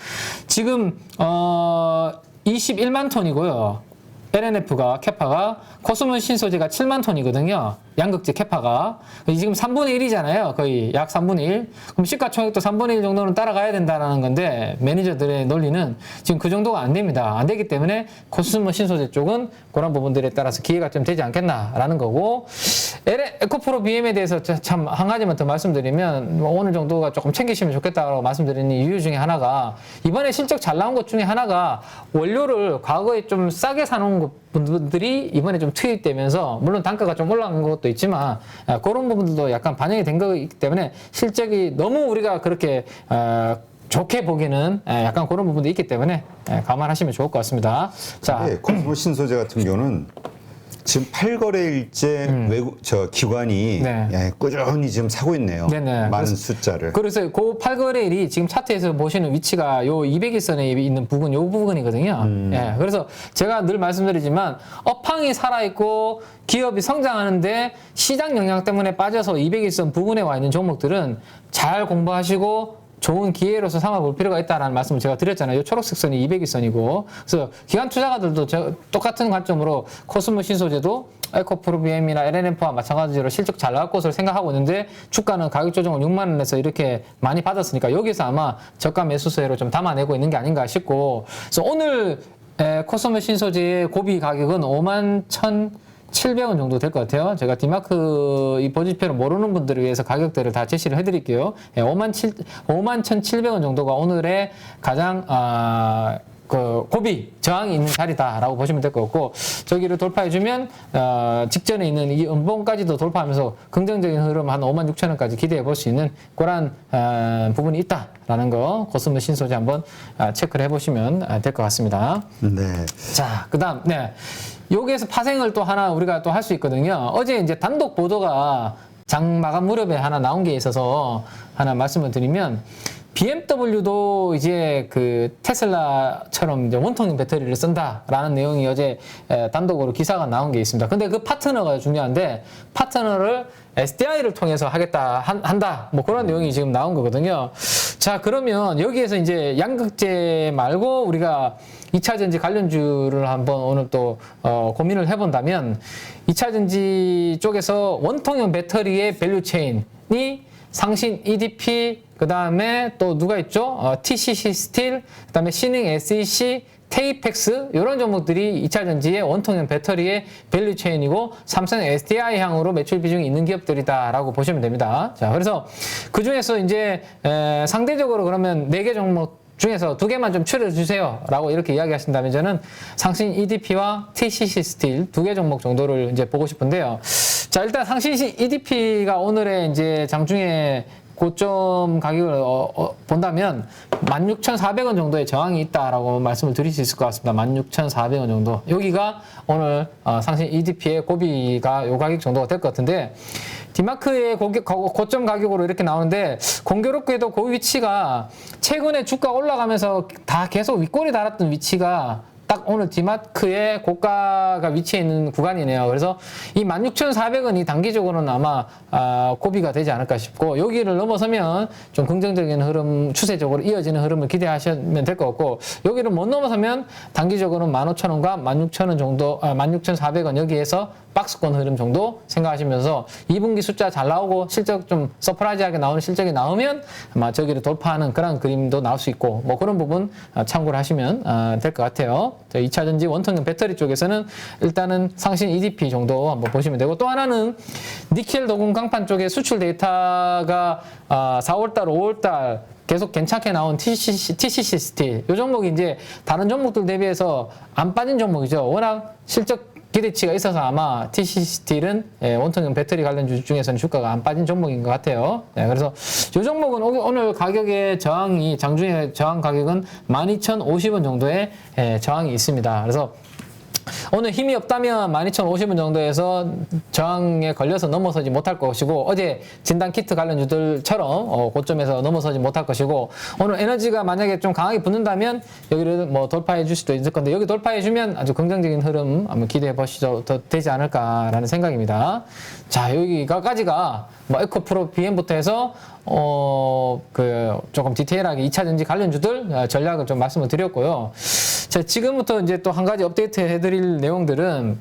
지금 21만 톤이고요. LNF가 캐파가, 코스모신 소재가 7만 톤이거든요. 양극재 캐파가. 지금 3분의 1이잖아요. 거의 약 3분의 1. 그럼 시가총액도 3분의 1 정도는 따라가야 된다는 건데 매니저들의 논리는 지금 그 정도가 안 됩니다. 안 되기 때문에 코스모신 소재 쪽은 그런 부분들에 따라서 기회가 좀 되지 않겠나라는 거고, 에코프로 BM에 대해서 참 한 가지만 더 말씀드리면 오늘 정도가 조금 챙기시면 좋겠다고 말씀드리는 이유 중에 하나가, 이번에 실적 잘 나온 것 중에 하나가 원료를 과거에 좀 싸게 사놓은 분들이 이번에 좀 투입되면서, 물론 단가가 좀 올라간 것도 있지만 그런 부분들도 약간 반영이 된 거기 때문에 실적이 너무 우리가 그렇게 좋게 보기는 약간 그런 부분도 있기 때문에 감안하시면 좋을 것 같습니다. 자, 코스모신 소재 같은 경우는 지금 8거래일째 외국 기관이 꾸준히 지금 사고 있네요. 네네. 많은 숫자를. 그래서 그 8거래일이 지금 차트에서 보시는 위치가 요 200일선에 있는 부분, 요 부분이거든요. 예. 그래서 제가 늘 말씀드리지만 업황이 살아있고 기업이 성장하는데 시장 영향 때문에 빠져서 200일선 부근에 와 있는 종목들은 잘 공부하시고 좋은 기회로서 삼아볼 필요가 있다는 말씀을 제가 드렸잖아요. 이 초록색 선이 200일선이고. 그래서 기관 투자가들도 똑같은 관점으로 코스모신 소재도 에코프로 BM이나 LNF와 마찬가지로 실적 잘 나올 것으로 생각하고 있는데 주가는 가격 조정을 6만 원에서 이렇게 많이 받았으니까 여기서 아마 저가 매수세로 좀 담아내고 있는 게 아닌가 싶고, 그래서 오늘 코스모신 소재의 고비 가격은 51,700원 정도 될 것 같아요. 제가 디마크 이 보지표를 모르는 분들을 위해서 가격대를 다 제시를 해드릴게요. 51,700원 정도가 오늘의 가장 그 고비 저항이 있는 자리다라고 보시면 될 것 같고, 저기를 돌파해주면 직전에 있는 이 음봉까지도 돌파하면서 긍정적인 흐름 한 56,000원까지 기대해 볼 수 있는 그런 부분이 있다라는 거 코스모신 소재 한번 체크를 해보시면 될 것 같습니다. 네. 자, 그다음 여기에서 파생을 또 하나 우리가 또 할 수 있거든요. 어제 이제 단독 보도가 장 마감 무렵에 하나 나온 게 있어서 하나 말씀을 드리면, BMW도 이제 그 테슬라처럼 이제 원통형 배터리를 쓴다라는 내용이 어제 단독으로 기사가 나온 게 있습니다. 근데 그 파트너가 중요한데 파트너를 SDI를 통해서 한다. 뭐 그런 내용이 지금 나온 거거든요. 자, 그러면 여기에서 이제 양극재 말고 우리가 2차 전지 관련주를 한번 오늘 또 고민을 해본다면 2차 전지 쪽에서 원통형 배터리의 밸류체인이 상신 EDP, 그 다음에 또 누가 있죠? TCC 스틸, 그 다음에 신흥 SEC, 테이펙스 이런 종목들이 2차 전지의 원통형 배터리의 밸류체인이고 삼성 SDI 향으로 매출 비중이 있는 기업들이다라고 보시면 됩니다. 자, 그래서 그 중에서 이제 상대적으로 그러면 4개 종목 중에서 2개만 좀 추려주세요 라고 이렇게 이야기하신다면 저는 상신 EDP와 TCC 스틸 2개 종목 정도를 이제 보고 싶은데요. 자, 일단 상신 EDP가 오늘의 이제 장중에 고점 가격을 본다면 16,400원 정도의 저항이 있다라고 말씀을 드릴 수 있을 것 같습니다. 16,400원 정도. 여기가 오늘 상신 EDP의 고비가 요 가격 정도가 될 것 같은데 디마크의 고점 가격으로 이렇게 나오는데 공교롭게도 그 위치가 최근에 주가 올라가면서 다 계속 윗골이 달았던 위치가 딱 오늘 디마크의 고가가 위치해 있는 구간이네요. 그래서 이 16,400원이 단기적으로는 아마 고비가 되지 않을까 싶고 여기를 넘어서면 좀 긍정적인 흐름, 추세적으로 이어지는 흐름을 기대하시면 될 것 같고 여기를 못 넘어서면 단기적으로는 15,000원과 16,000원 정도, 16,400원 여기에서 박스권 흐름 정도 생각하시면서 2분기 숫자 잘 나오고 실적 좀 서프라이즈하게 나오는 실적이 나오면 아마 저기를 돌파하는 그런 그림도 나올 수 있고 뭐 그런 부분 참고를 하시면 될 것 같아요. 2차 전지 원통형 배터리 쪽에서는 일단은 상신 EDP 정도 한번 보시면 되고 또 하나는 니켈 도금 강판 쪽에 수출 데이터가 4월달, 5월달 계속 괜찮게 나온 TCC 스틸 이 종목이 이제 다른 종목들 대비해서 안 빠진 종목이죠. 워낙 실적 기대치가 있어서 아마 TCC 스틸은 원통형 배터리 관련 주 중에서는 주가가 안 빠진 종목인 것 같아요. 네, 그래서 이 종목은 오늘 가격의 저항이 장중의 저항 가격은 12,050원 정도의 저항이 있습니다. 그래서 오늘 힘이 없다면 12,050원 정도에서 저항에 걸려서 넘어서지 못할 것이고 어제 진단키트 관련주들처럼 고점에서 넘어서지 못할 것이고 오늘 에너지가 만약에 좀 강하게 붙는다면 여기를 뭐 돌파해 줄 수도 있을 건데 여기 돌파해 주면 아주 긍정적인 흐름 한번 기대해 보시죠. 더 되지 않을까라는 생각입니다. 자, 여기까지가 뭐 에코프로 BM부터 해서 조금 디테일하게 2차 전지 관련주들 전략을 좀 말씀을 드렸고요. 자, 지금부터 이제 또 한 가지 업데이트 해드릴 내용들은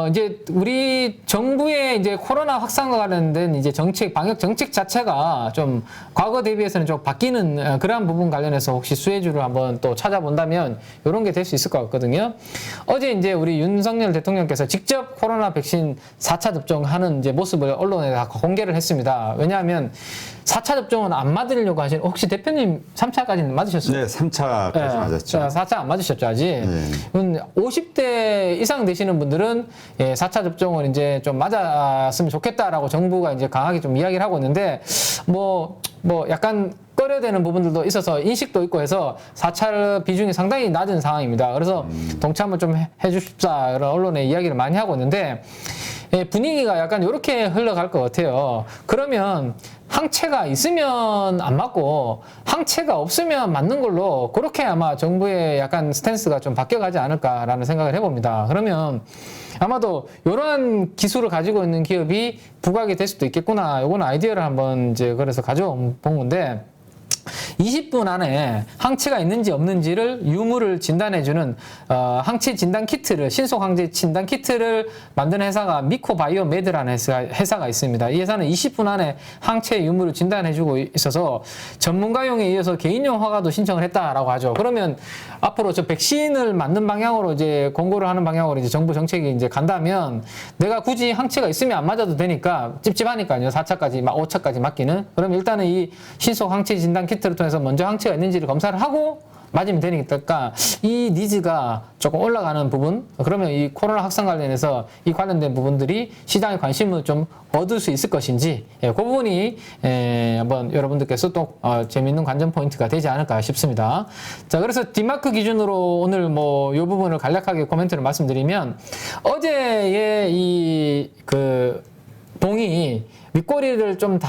이제 우리 정부의 이제 코로나 확산과 관련된 이제 정책, 방역 정책 자체가 좀 과거 대비해서는 좀 바뀌는 그러한 부분 관련해서 혹시 수혜주를 한번 또 찾아본다면 이런 게 될 수 있을 것 같거든요. 어제 이제 우리 윤석열 대통령께서 직접 코로나 백신 4차 접종하는 이제 모습을 언론에 다 공개를 했습니다. 왜냐하면 4차 접종은 안 맞으려고 하시는, 혹시 대표님 3차까지는 맞으셨어요? 네, 3차까지 네, 맞았죠. 4차 안 맞으셨죠, 아직? 네. 50대 이상 되시는 분들은 4차 접종을 이제 좀 맞았으면 좋겠다라고 정부가 이제 강하게 좀 이야기를 하고 있는데, 뭐 약간 꺼려되는 부분들도 있어서 인식도 있고 해서 4차 비중이 상당히 낮은 상황입니다. 그래서 동참을 좀 해주십사 이런 언론에 이야기를 많이 하고 있는데, 분위기가 약간 이렇게 흘러갈 것 같아요. 그러면 항체가 있으면 안 맞고 항체가 없으면 맞는 걸로 그렇게 아마 정부의 약간 스탠스가 좀 바뀌어가지 않을까라는 생각을 해봅니다. 그러면 아마도 이러한 기술을 가지고 있는 기업이 부각이 될 수도 있겠구나. 요거는 아이디어를 한번 이제 그래서 가져본 건데, 20분 안에 항체가 있는지 없는지를 유무를 진단해주는 항체 진단 키트를, 신속 항체 진단 키트를 만드는 회사가 미코바이오메드라는 회사가 있습니다. 이 회사는 20분 안에 항체 유무를 진단해주고 있어서 전문가용에 이어서 개인용 허가도 신청을 했다라고 하죠. 그러면 앞으로 저 백신을 맞는 방향으로 이제 공고를 하는 방향으로 이제 정부 정책이 이제 간다면 내가 굳이 항체가 있으면 안 맞아도 되니까 찝찝하니까요. 4차까지, 5차까지 맞기는. 그럼 일단은 이 신속 항체 진단 키트를 통해서 먼저 항체가 있는지를 검사를 하고 맞으면 되니까 이 니즈가 조금 올라가는 부분, 그러면 이 코로나 확산 관련해서 이 관련된 부분들이 시장의 관심을 좀 얻을 수 있을 것인지, 그 부분이 한번 여러분들께서 또 재미있는 관전 포인트가 되지 않을까 싶습니다. 자, 그래서 디마크 기준으로 오늘 뭐 이 부분을 간략하게 코멘트를 말씀드리면, 어제의 이 봉이 윗꼬리를 좀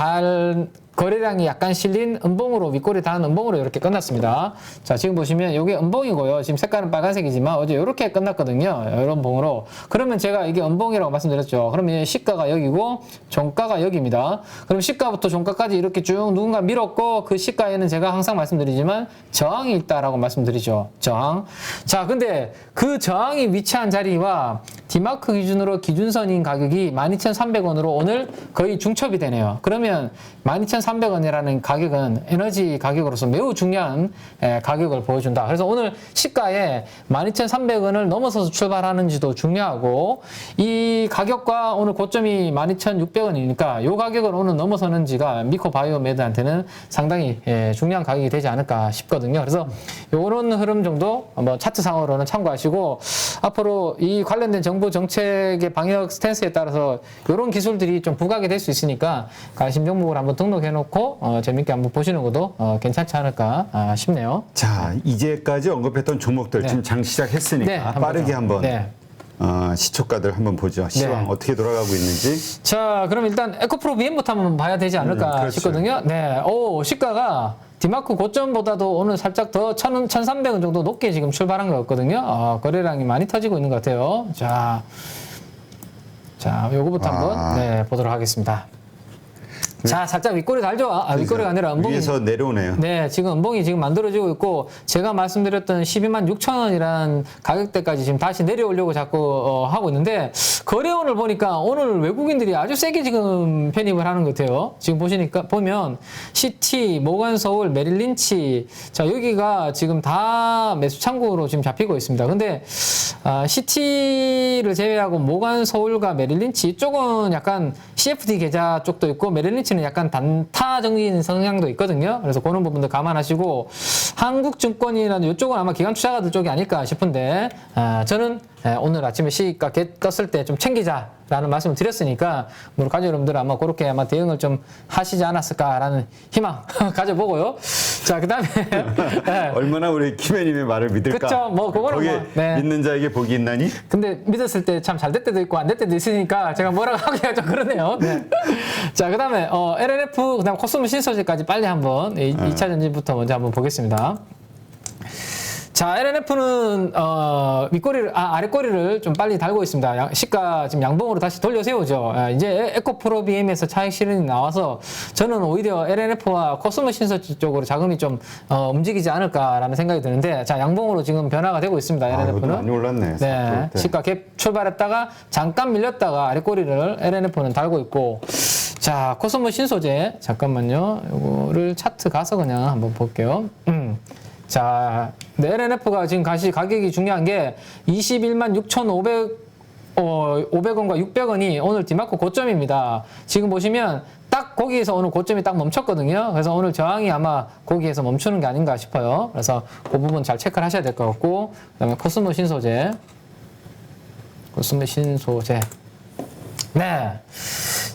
거래량이 약간 실린 음봉으로 윗꼬리 닿은 음봉으로 이렇게 끝났습니다. 자, 지금 보시면 이게 음봉이고요. 지금 색깔은 빨간색이지만 어제 이렇게 끝났거든요. 이런 봉으로. 그러면 제가 이게 음봉이라고 말씀드렸죠. 그러면 시가가 여기고 종가가 여기입니다. 그럼 시가부터 종가까지 이렇게 쭉 누군가 밀었고 그 시가에는 제가 항상 말씀드리지만 저항이 있다라고 말씀드리죠. 저항. 자, 근데 그 저항이 위치한 자리와 디마크 기준으로 기준선인 가격이 12,300원으로 오늘 거의 중첩이 되네요. 그러면 12,300원이라는 가격은 에너지 가격으로서 매우 중요한 가격을 보여준다. 그래서 오늘 시가에 12,300원을 넘어서서 출발하는지도 중요하고 이 가격과 오늘 고점이 12,600원이니까 이 가격을 오늘 넘어서는지가 미코바이오메드한테는 상당히 중요한 가격이 되지 않을까 싶거든요. 그래서 이런 흐름 정도 한번 차트상으로는 참고하시고 앞으로 이 관련된 정부 정책의 방역 스탠스에 따라서 이런 기술들이 좀 부각이 될 수 있으니까 관심 종목을 한번 등록해놓고 재밌게 한번 보시는 것도 괜찮지 않을까 싶네요. 자, 이제까지 언급했던 종목들 지금 장 시작했으니까 네, 빠르게 한번 네. 시초가들 한번 보죠. 시황 네. 어떻게 돌아가고 있는지. 자, 그럼 일단 에코프로 BM부터 한번 봐야 되지 않을까 그렇죠. 싶거든요. 네, 시가가 디마크 고점보다도 오늘 살짝 더 1,300원 정도 높게 지금 출발한 것 같거든요. 거래량이 많이 터지고 있는 것 같아요. 자, 요거부터 한번 보도록 하겠습니다. 자, 살짝 윗꼬리 달죠? 윗꼬리가 아니라 음봉이. 위에서 내려오네요. 네, 지금 음봉이 지금 만들어지고 있고, 제가 말씀드렸던 12만 6천 원이란 가격대까지 지금 다시 내려오려고 자꾸 하고 있는데, 거래원을 보니까 오늘 외국인들이 아주 세게 지금 편입을 하는 것 같아요. 지금 보면, CT, 모건서울, 메릴린치, 자, 여기가 지금 다 매수 창구로 지금 잡히고 있습니다. 근데, CT를 제외하고 모건서울과 메릴린치 이쪽은 약간 CFD 계좌 쪽도 있고, 메릴린치 는 약간 단타적인 성향도 있거든요. 그래서 그런 부분도 감안하시고 한국증권이라는 이쪽은 아마 기관 투자가들 쪽이 아닐까 싶은데 저는 오늘 아침에 시가 떴을 때 좀 챙기자라는 말씀을 드렸으니까 우리 가족 여러분들은 아마 그렇게 아마 대응을 좀 하시지 않았을까라는 희망 가져보고요. 자, 그다음에 얼마나 우리 키매님의 말을 믿을까? 그렇죠. 뭐 그거는 거기에 믿는 자에게 복이 있나니? 근데 믿었을 때 참 잘 될 때도 있고 안 될 때도 있으니까 제가 뭐라고 하기가 좀 그러네요. 네. 자, 그다음에 LNF 그다음 코스모 신소재까지 빨리 한번 2차 전지부터 먼저 한번 보겠습니다. 자, LNF는 아랫꼬리를 좀 빨리 달고 있습니다. 시가 지금 양봉으로 다시 돌려 세우죠. 이제 에코프로 BM에서 차익 실현이 나와서 저는 오히려 LNF와 코스모 신소재 쪽으로 자금이 좀 움직이지 않을까라는 생각이 드는데, 자, 양봉으로 지금 변화가 되고 있습니다. LNF는 많이 올랐네. 네, 시가 갭 출발했다가 잠깐 밀렸다가 아랫꼬리를 LNF는 달고 있고, 자, 코스모 신소재 잠깐만요. 요거를 차트 가서 그냥 한번 볼게요. 자, LNF가 지금 가격이 중요한 게 21만 6,500원과 600원이 오늘 디마크 고점입니다. 지금 보시면 딱 거기에서 오늘 고점이 딱 멈췄거든요. 그래서 오늘 저항이 아마 거기에서 멈추는 게 아닌가 싶어요. 그래서 그 부분 잘 체크를 하셔야 될 것 같고, 그다음에 코스모 신소재. 네.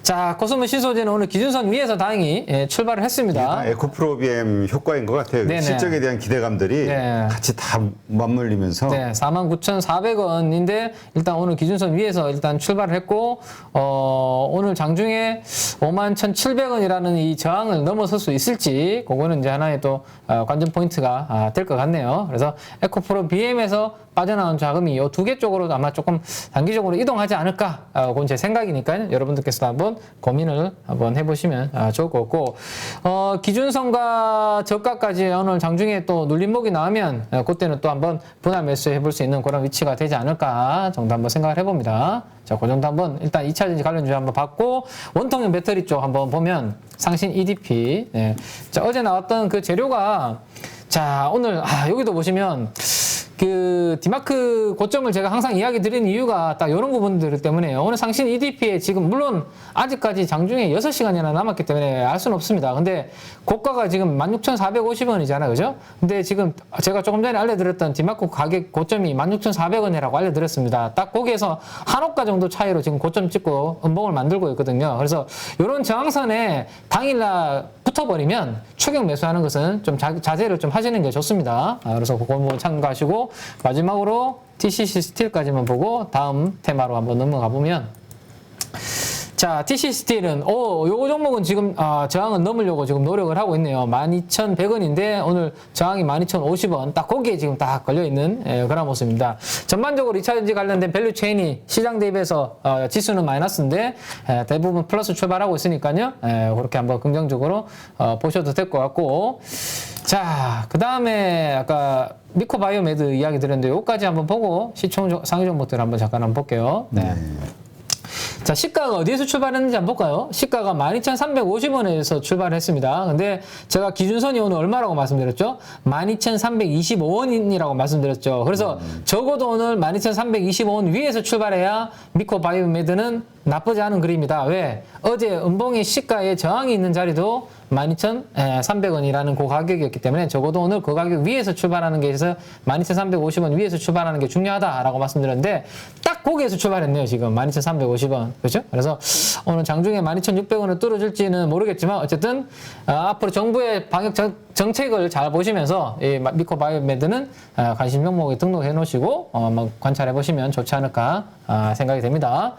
자, 코스모 신소재는 오늘 기준선 위에서 다행히 출발을 했습니다. 에코프로 BM 효과인 것 같아요. 네네. 실적에 대한 기대감들이 같이 다 맞물리면서. 네, 49,400원인데 일단 오늘 기준선 위에서 일단 출발을 했고, 오늘 장중에 51,700원이라는 이 저항을 넘어설 수 있을지, 그거는 이제 하나의 또 관전 포인트가 될 것 같네요. 그래서 에코프로 BM에서 빠져나온 자금이 이 두 개 쪽으로 아마 조금 단기적으로 이동하지 않을까, 그건 제 생각이니까요. 여러분들께서도 한번 고민을 한번 해보시면 좋을 것 같고, 기준선과 저가까지 오늘 장중에 또 눌림목이 나오면 그때는 또 한번 분할 매수 해볼 수 있는 그런 위치가 되지 않을까 정도 한번 생각을 해봅니다. 자, 그 정도 한번 일단 2차전지 관련주 한번 봤고, 원통형 배터리 쪽 한번 보면 상신 EDP. 네. 자, 어제 나왔던 그 재료가, 자, 오늘 여기도 보시면 그 디마크 고점을 제가 항상 이야기 드리는 이유가 딱 이런 부분들 때문에요. 오늘 상신 EDP에 지금 물론 아직까지 장중에 6시간이나 남았기 때문에 알 수는 없습니다. 근데 고가가 지금 16,450원이잖아요. 그죠? 근데 지금 제가 조금 전에 알려드렸던 디마크 가격 고점이 16,400원이라고 알려드렸습니다. 딱 거기에서 한 호가 정도 차이로 지금 고점 찍고 음봉을 만들고 있거든요. 그래서 이런 저항선에 당일날 붙어버리면 추격 매수하는 것은 좀 자제를 좀 하시는 게 좋습니다. 그래서 그거 한번 참고하시고, 마지막으로 TCC 스틸까지만 보고 다음 테마로 한번 넘어가 보면, 자, TC 스틸은, 요거 종목은 지금, 저항은 넘으려고 지금 노력을 하고 있네요. 12,100원인데, 오늘 저항이 12,050원. 딱 거기에 지금 딱 걸려있는, 그런 모습입니다. 전반적으로 2차전지 관련된 밸류 체인이 시장 대비해서, 지수는 마이너스인데, 대부분 플러스 출발하고 있으니까요. 그렇게 한번 긍정적으로, 보셔도 될 것 같고. 자, 그 다음에, 아까, 미코바이오메드 이야기 드렸는데, 요거까지 한번 보고, 시총 상위 종목들 한번 잠깐 한번 볼게요. 네. 자, 시가가 어디에서 출발했는지 한번 볼까요? 시가가 12,350원에서 출발했습니다. 근데 제가 기준선이 오늘 얼마라고 말씀드렸죠? 12,325원이라고 말씀드렸죠. 그래서 적어도 오늘 12,325원 위에서 출발해야 미코바이오메드는 나쁘지 않은 그림이다. 왜? 어제 음봉의 시가에 저항이 있는 자리도 12,300원이라는 그 가격이었기 때문에 적어도 오늘 그 가격 위에서 출발하는 게 있어서 12,350원 위에서 출발하는 게 중요하다라고 말씀드렸는데 딱 거기에서 출발했네요. 지금 12,350원. 그렇죠? 그래서 오늘 장중에 12,600원을 뚫어줄지는 모르겠지만 어쨌든 앞으로 정부의 방역 정책을 잘 보시면서 이 미코바이오메드는 관심 종목에 등록해 놓으시고 관찰해 보시면 좋지 않을까 생각이 됩니다.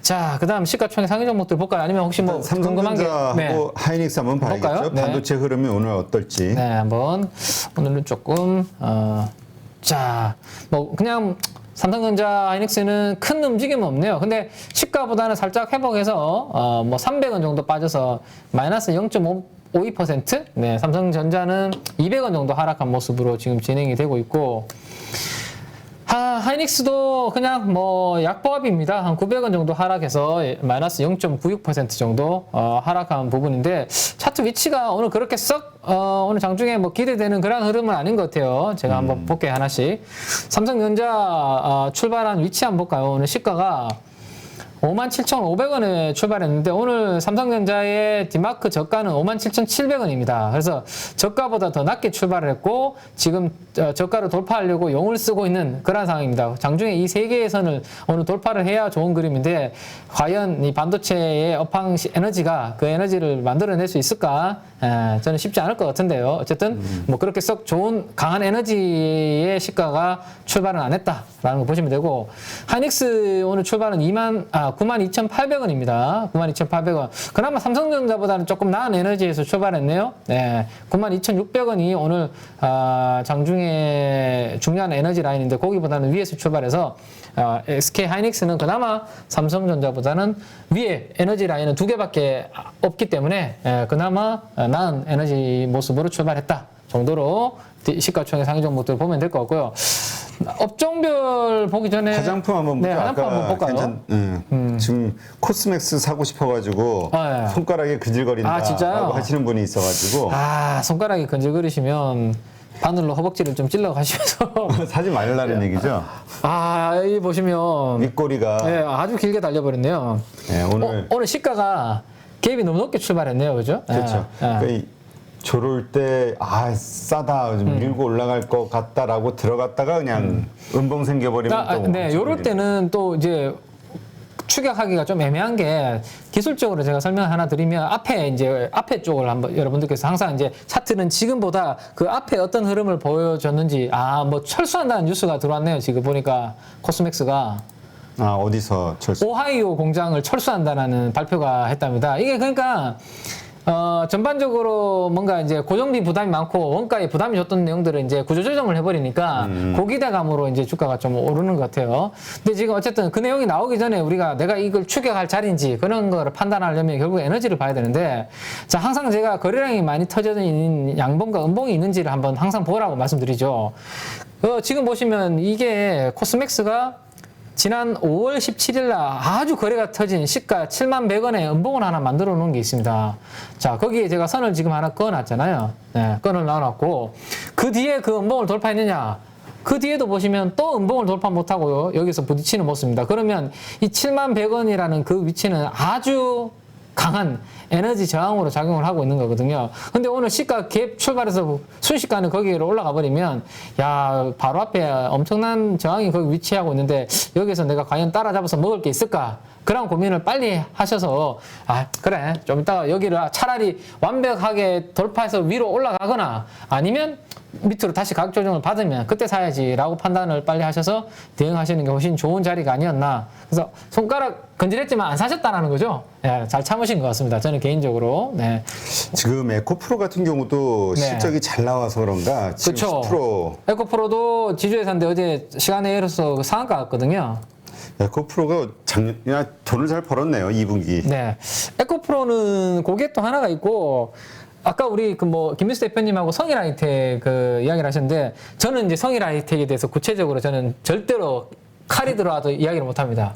자, 그다음 시가총액 상위 종목들 볼까요? 아니면 혹시 뭐 궁금한 게 삼성전자하고 하이닉스 한번 봐야겠죠. 볼까요? 네. 반도체 흐름이 오늘 어떨지. 네, 한번 오늘은 조금 자, 뭐 그냥 삼성전자, 하이닉스는 큰 움직임은 없네요. 근데 시가보다는 살짝 회복해서 뭐 300원 정도 빠져서 마이너스 0.52%. 네, 삼성전자는 200원 정도 하락한 모습으로 지금 진행이 되고 있고. 하이닉스도 그냥 뭐 약보합입니다. 한 900원 정도 하락해서 마이너스 0.96% 정도 하락한 부분인데 차트 위치가 오늘 그렇게 썩 오늘 장중에 뭐 기대되는 그런 흐름은 아닌 것 같아요. 제가 한번 볼게요. 하나씩. 삼성전자 출발한 위치 한번 볼까요? 오늘 시가가 57,500원에 출발했는데 오늘 삼성전자의 디마크 저가는 57,700원입니다. 그래서 저가보다 더 낮게 출발을 했고 지금 저가를 돌파하려고 용을 쓰고 있는 그런 상황입니다. 장중에 이 세 개의 선을 오늘 돌파를 해야 좋은 그림인데 과연 이 반도체의 업황 에너지가 그 에너지를 만들어낼 수 있을까? 저는 쉽지 않을 것 같은데요. 어쨌든 뭐 그렇게 썩 좋은 강한 에너지의 시가가 출발은 안 했다라는 거 보시면 되고 하이닉스 오늘 출발은 92,800원입니다. 92,800원. 그나마 삼성전자보다는 조금 나은 에너지에서 출발했네요. 네, 92,600원이 오늘 장중에 중요한 에너지 라인인데 거기보다는 위에서 출발해서 SK 하이닉스는 그나마 삼성전자보다는 위에 에너지 라인은 2개밖에 없기 때문에 그나마 나은 에너지 모습으로 출발했다 정도로 시가총액 상위 종목들 보면 될 것 같고요. 업종별 보기 전에 화장품 한번 볼까요? 네, 화장품 한번 볼까요? 지금 코스맥스 사고 싶어가지고 네. 손가락이 근질거린다 진짜요? 라고 하시는 분이 있어가지고 손가락이 근질거리시면 바늘로 허벅지를 좀 찔러 가시면서 사지 말라는 얘기죠. 이 보시면 윗꼬리가 네, 아주 길게 달려버렸네요. 네, 오늘 시가가 갭이 너무 높게 출발했네요, 그죠? 그렇죠. 그러니까 조를 때 싸다 좀 밀고 올라갈 것 같다라고 들어갔다가 그냥 음봉 생겨버리면 또 네, 요럴 때는 또 이제 추격하기가 좀 애매한 게 기술적으로 제가 설명 하나 드리면 앞에 쪽을 한번 여러분들께서 항상 이제 차트는 지금보다 그 앞에 어떤 흐름을 보여줬는지 뭐 철수한다는 뉴스가 들어왔네요. 지금 보니까 코스맥스가 어디서 철수? 오하이오 공장을 철수한다는 발표가 했답니다. 이게 그러니까 전반적으로 뭔가 이제 고정비 부담이 많고 원가에 부담이 줬던 내용들을 이제 구조조정을 해버리니까 고기대감으로 이제 주가가 좀 오르는 것 같아요. 근데 지금 어쨌든 그 내용이 나오기 전에 우리가 내가 이걸 추격할 자리인지 그런 거를 판단하려면 결국 에너지를 봐야 되는데 자, 항상 제가 거래량이 많이 터져 있는 양봉과 음봉이 있는지를 한번 항상 보라고 말씀드리죠. 지금 보시면 이게 코스맥스가 지난 5월 17일 날 아주 거래가 터진 시가 71,100원에 음봉을 하나 만들어 놓은 게 있습니다. 자, 거기에 제가 선을 지금 하나 그어놨잖아요. 네, 건을 넣어놨고 그 뒤에 그 음봉을 돌파했느냐? 그 뒤에도 보시면 또 음봉을 돌파 못하고 여기서 부딪히는 모습입니다. 그러면 이 71,100원이라는 그 위치는 아주 강한 에너지 저항으로 작용을 하고 있는 거거든요. 근데 오늘 시가 갭 출발해서 순식간에 거기로 올라가 버리면 바로 앞에 엄청난 저항이 거기 위치하고 있는데 여기서 내가 과연 따라잡아서 먹을 게 있을까? 그런 고민을 빨리 하셔서 아 그래 좀 이따가 여기를 차라리 완벽하게 돌파해서 위로 올라가거나 아니면 밑으로 다시 가격 조정을 받으면 그때 사야지라고 판단을 빨리 하셔서 대응하시는 게 훨씬 좋은 자리가 아니었나. 그래서 손가락 건질했지만 안 사셨다라는 거죠. 예, 잘 참으신 것 같습니다. 저는 개인적으로. 네. 지금 에코프로 같은 경우도 네. 실적이 잘 나와서 그런가 지금 그쵸. 10% 에코프로도 지주회사인데 어제 시간에 이어서 상한가 갔거든요. 에코프로가 작년 돈을 잘 벌었네요 2분기. 네. 에코프로는 그게 또 하나가 있고 아까 우리 그 뭐 김민수 대표님하고 성일하이텍 그 이야기를 하셨는데 저는 이제 성일하이텍에 대해서 구체적으로 저는 절대로 칼이 들어와도 이야기를 못 합니다.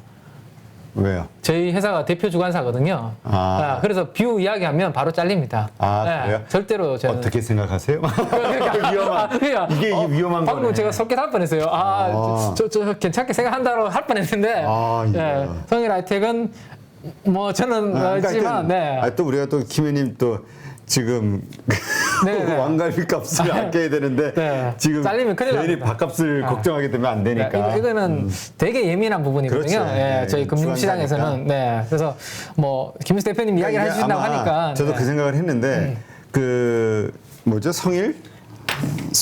왜요? 저희 회사가 대표 주관사거든요. 아. 그래서 비유 이야기하면 바로 잘립니다. 아, 네, 그래요? 절대로 저는 어떻게 생각하세요? 그러니까, 이게 위험한 방금 거네. 제가 속게 할 뻔했어요. 저 괜찮게 생각한다고 할 뻔했는데 아, 예. 네, 성일하이텍은 뭐 저는 알지만 네. 또 우리가 또 김 의원님 또 지금 네, 네. 왕갈비 값을 아껴야 되는데 네. 지금 잘리면 큰일 괜히 납니다. 밥값을 걱정하게 되면 안 네, 되니까. 이거는 되게 예민한 부분이거든요. 그렇죠. 예, 네, 저희 금융시장에서는. 네, 그래서 뭐 김민수 대표님 이야기를 그러니까 해주신다고 아마 하니까. 저도 네. 그 생각을 했는데 그 뭐죠 성일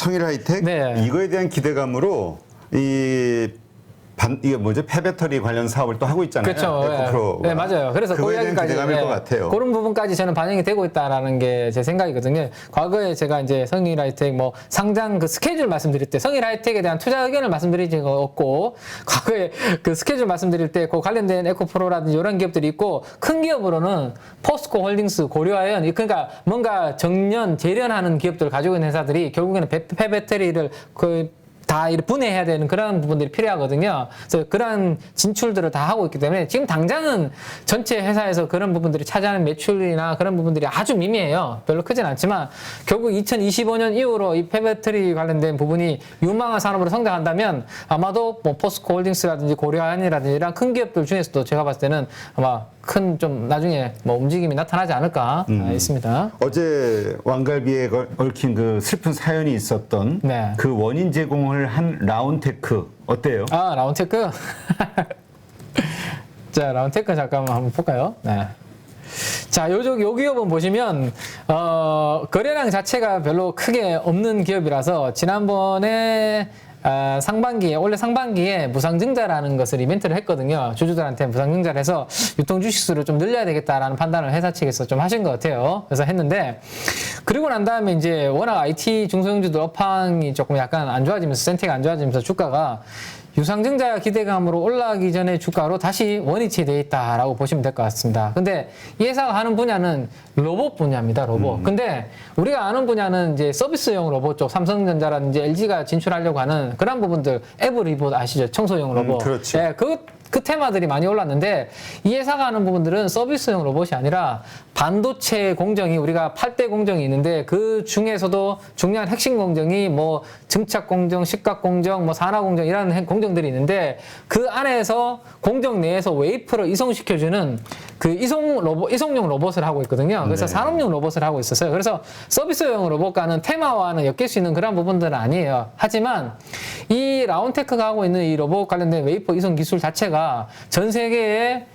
하이텍 네. 이거에 대한 기대감으로 이게 뭐죠 폐배터리 관련 사업을 또 하고 있잖아요. 그렇죠. 에코프로가. 네, 맞아요. 그래서 그 그거에 대한 이야기까지 기대감일 것 같아요. 그런 부분까지 저는 반영이 되고 있다라는 게 제 생각이거든요. 과거에 제가 이제 성일하이텍 뭐 상장 그 스케줄 말씀드릴 때 성일하이텍에 대한 투자 의견을 말씀드린 적이 없고 과거에 그 스케줄 말씀드릴 때 그 관련된 에코프로라든지 이런 기업들이 있고 큰 기업으로는 포스코 홀딩스, 고려아연 그러니까 뭔가 정년 재련하는 기업들을 가지고 있는 회사들이 결국에는 폐배터리를 다 이렇게 분해해야 되는 그런 부분들이 필요하거든요. 그래서 그런 진출들을 다 하고 있기 때문에 지금 당장은 전체 회사에서 그런 부분들이 차지하는 매출이나 그런 부분들이 아주 미미해요. 별로 크진 않지만 결국 2025년 이후로 이 폐배터리 관련된 부분이 유망한 산업으로 성장한다면 아마도 뭐 포스코 홀딩스라든지 고려아연이라든지 이런 큰 기업들 중에서도 제가 봤을 때는 아마 큰 좀 나중에 뭐 움직임이 나타나지 않을까 있습니다. 어제 왕갈비에 얽힌 그 슬픈 사연이 있었던 네. 그 원인 제공을 한 라운테크 어때요? 아, 라운테크. 자, 라운테크 잠깐만 한번 볼까요? 네. 자, 요 기업은 보시면, 거래량 자체가 별로 크게 없는 기업이라서, 지난번에, 상반기에, 원래 상반기에 무상증자라는 것을 이벤트를 했거든요. 주주들한테 무상증자를 해서 유통 주식수를 좀 늘려야 되겠다라는 판단을 회사 측에서 좀 하신 것 같아요. 그래서 했는데, 그리고 난 다음에 이제 워낙 IT 중소형주들 업황이 조금 약간 안 좋아지면서, 센티가 안 좋아지면서 주가가 유상증자 기대감으로 올라가기 전에 주가로 다시 원위치되어 있다라고 보시면 될 것 같습니다. 근데 이 회사가 하는 분야는 로봇 분야입니다, 로봇. 근데 우리가 아는 분야는 이제 서비스용 로봇 쪽, 삼성전자라든지 LG가 진출하려고 하는 그런 부분들, 에브리봇 아시죠? 청소용 로봇. 그렇죠. 예, 그 테마들이 많이 올랐는데 이 회사가 하는 부분들은 서비스용 로봇이 아니라 반도체 공정이 우리가 8대 공정이 있는데 그 중에서도 중요한 핵심 공정이 뭐 증착 공정, 식각 공정, 뭐 산화 공정 이런 공정들이 있는데 그 안에서 공정 내에서 웨이프를 이송시켜주는 그 이송용 로봇을 하고 있거든요. 그래서 네. 산업용 로봇을 하고 있었어요. 그래서 서비스용 로봇과는 테마와는 엮일 수 있는 그런 부분들은 아니에요. 하지만 이 라운테크가 하고 있는 이 로봇 관련된 웨이퍼 이송 기술 자체가 전 세계에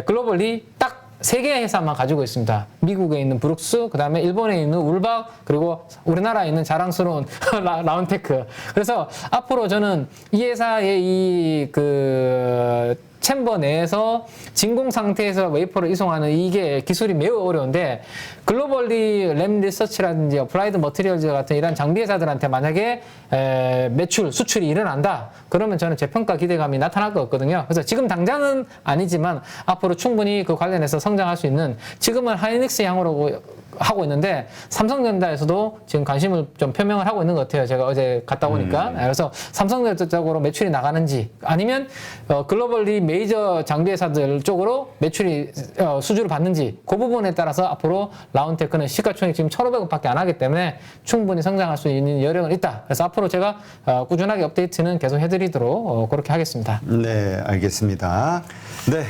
글로벌리 딱 3개의 회사만 가지고 있습니다. 미국에 있는 브룩스, 그 다음에 일본에 있는 울박, 그리고 우리나라에 있는 자랑스러운 라운테크. 그래서 앞으로 저는 이 회사의 챔버 내에서 진공 상태에서 웨이퍼를 이송하는 이게 기술이 매우 어려운데 글로벌리 램 리서치라든지 어플라이드 머티리얼즈 같은 이런 장비 회사들한테 만약에 매출, 수출이 일어난다. 그러면 저는 재평가 기대감이 나타날 것 같거든요. 그래서 지금 당장은 아니지만 앞으로 충분히 그 관련해서 성장할 수 있는 지금은 하이닉스 향으로 하고 있는데 삼성전자에서도 지금 관심을 좀 표명을 하고 있는 것 같아요. 제가 어제 갔다 오니까. 그래서 삼성전자 쪽으로 매출이 나가는지 아니면 글로벌리 메이저 장비 회사들 쪽으로 매출이 수주를 받는지 그 부분에 따라서 앞으로 라운테크는 시가총액 지금 1,500억밖에 안 하기 때문에 충분히 성장할 수 있는 여력은 있다. 그래서 앞으로 제가 꾸준하게 업데이트는 계속 해드리도록 그렇게 하겠습니다. 네, 알겠습니다. 네,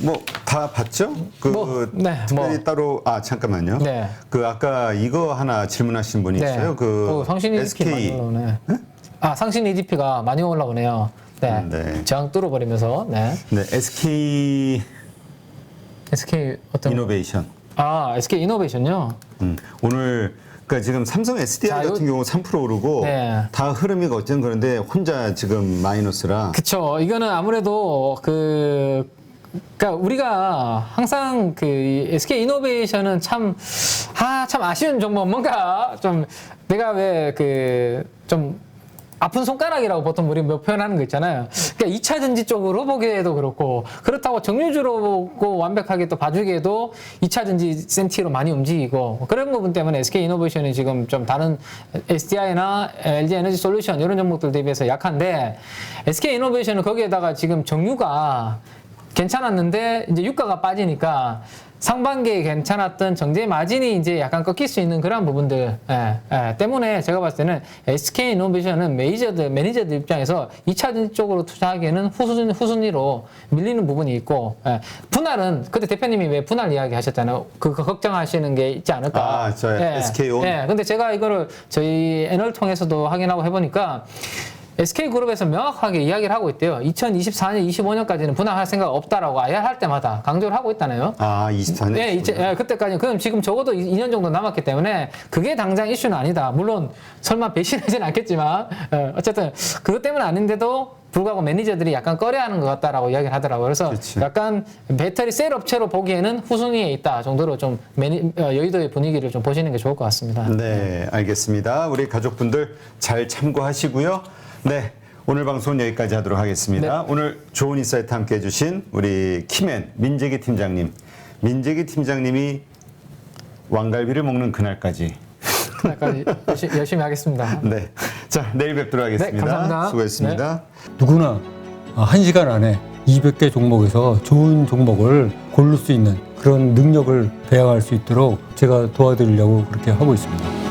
뭐 다 봤죠? 특별히 따로 잠깐만요. 네. 그 아까 이거 하나 질문하신 분이 있어요. 상신 EDP SK 많이 올라오네. 상신 EDP가 많이 올라오네요. 네. 네. 저항 뚫어버리면서 네. 네, SK SK 어떤 이노베이션. SK 이노베이션요. 오늘 그러니까 지금 삼성 SDI 자, 같은 경우 3% 오르고 네. 다 흐름이 어쨌든 그런데 혼자 지금 마이너스라. 그쵸. 이거는 아무래도 그러니까 우리가 항상 그 SK 이노베이션은 참 아쉬운 종목 뭔가 좀 내가 왜 좀 아픈 손가락이라고 보통 우리 몇 표현하는 거 있잖아요. 그러니까 2차 전지 쪽으로 보기에도 그렇고 그렇다고 정유주로 보고 완벽하게 또 봐주기에도 2차 전지 센티로 많이 움직이고 그런 부분 때문에 SK 이노베이션이 지금 좀 다른 SDI나 LG 에너지 솔루션 이런 종목들 대비해서 약한데 SK 이노베이션은 거기에다가 지금 정유가 괜찮았는데 이제 유가가 빠지니까 상반기에 괜찮았던 정제 마진이 이제 약간 꺾일 수 있는 그런 부분들 때문에 제가 봤을 때는 SK 이노베이션은 매니저들 입장에서 2차 전지 쪽으로 투자하기에는 후순위로 밀리는 부분이 있고 분할은 그때 대표님이 왜 분할 이야기 하셨잖아요. 그거 걱정하시는 게 있지 않을까. 저 SK온. 근데 제가 이거를 저희 애널 통해서도 확인하고 해보니까 SK그룹에서 명확하게 이야기를 하고 있대요. 2024년, 25년까지는 분할할 생각 없다라고 아예 할 때마다 강조를 하고 있다네요. 24년? 네, 그때까지. 그럼 지금 적어도 2년 정도 남았기 때문에 그게 당장 이슈는 아니다. 물론 설마 배신하진 않겠지만 어쨌든 그것 때문은 아닌데도 불구하고 매니저들이 약간 꺼려하는 것 같다라고 이야기를 하더라고요. 그래서 그치. 약간 배터리 셀 업체로 보기에는 후순위에 있다 정도로 좀 여의도의 분위기를 좀 보시는 게 좋을 것 같습니다. 네, 알겠습니다. 우리 가족분들 잘 참고하시고요. 네, 오늘 방송은 여기까지 하도록 하겠습니다. 오늘 좋은 인사이트 함께 해주신 우리 키맨 민재기 팀장님. 민재기 팀장님이 왕갈비를 먹는 그날까지. 열심히 하겠습니다. 네, 자 내일 뵙도록 하겠습니다. 네, 감사합니다. 수고했습니다. 누구나 1시간 안에 200개 종목에서 좋은 종목을 고를 수 있는 그런 능력을 배양할 수 있도록 제가 도와드리려고 그렇게 하고 있습니다.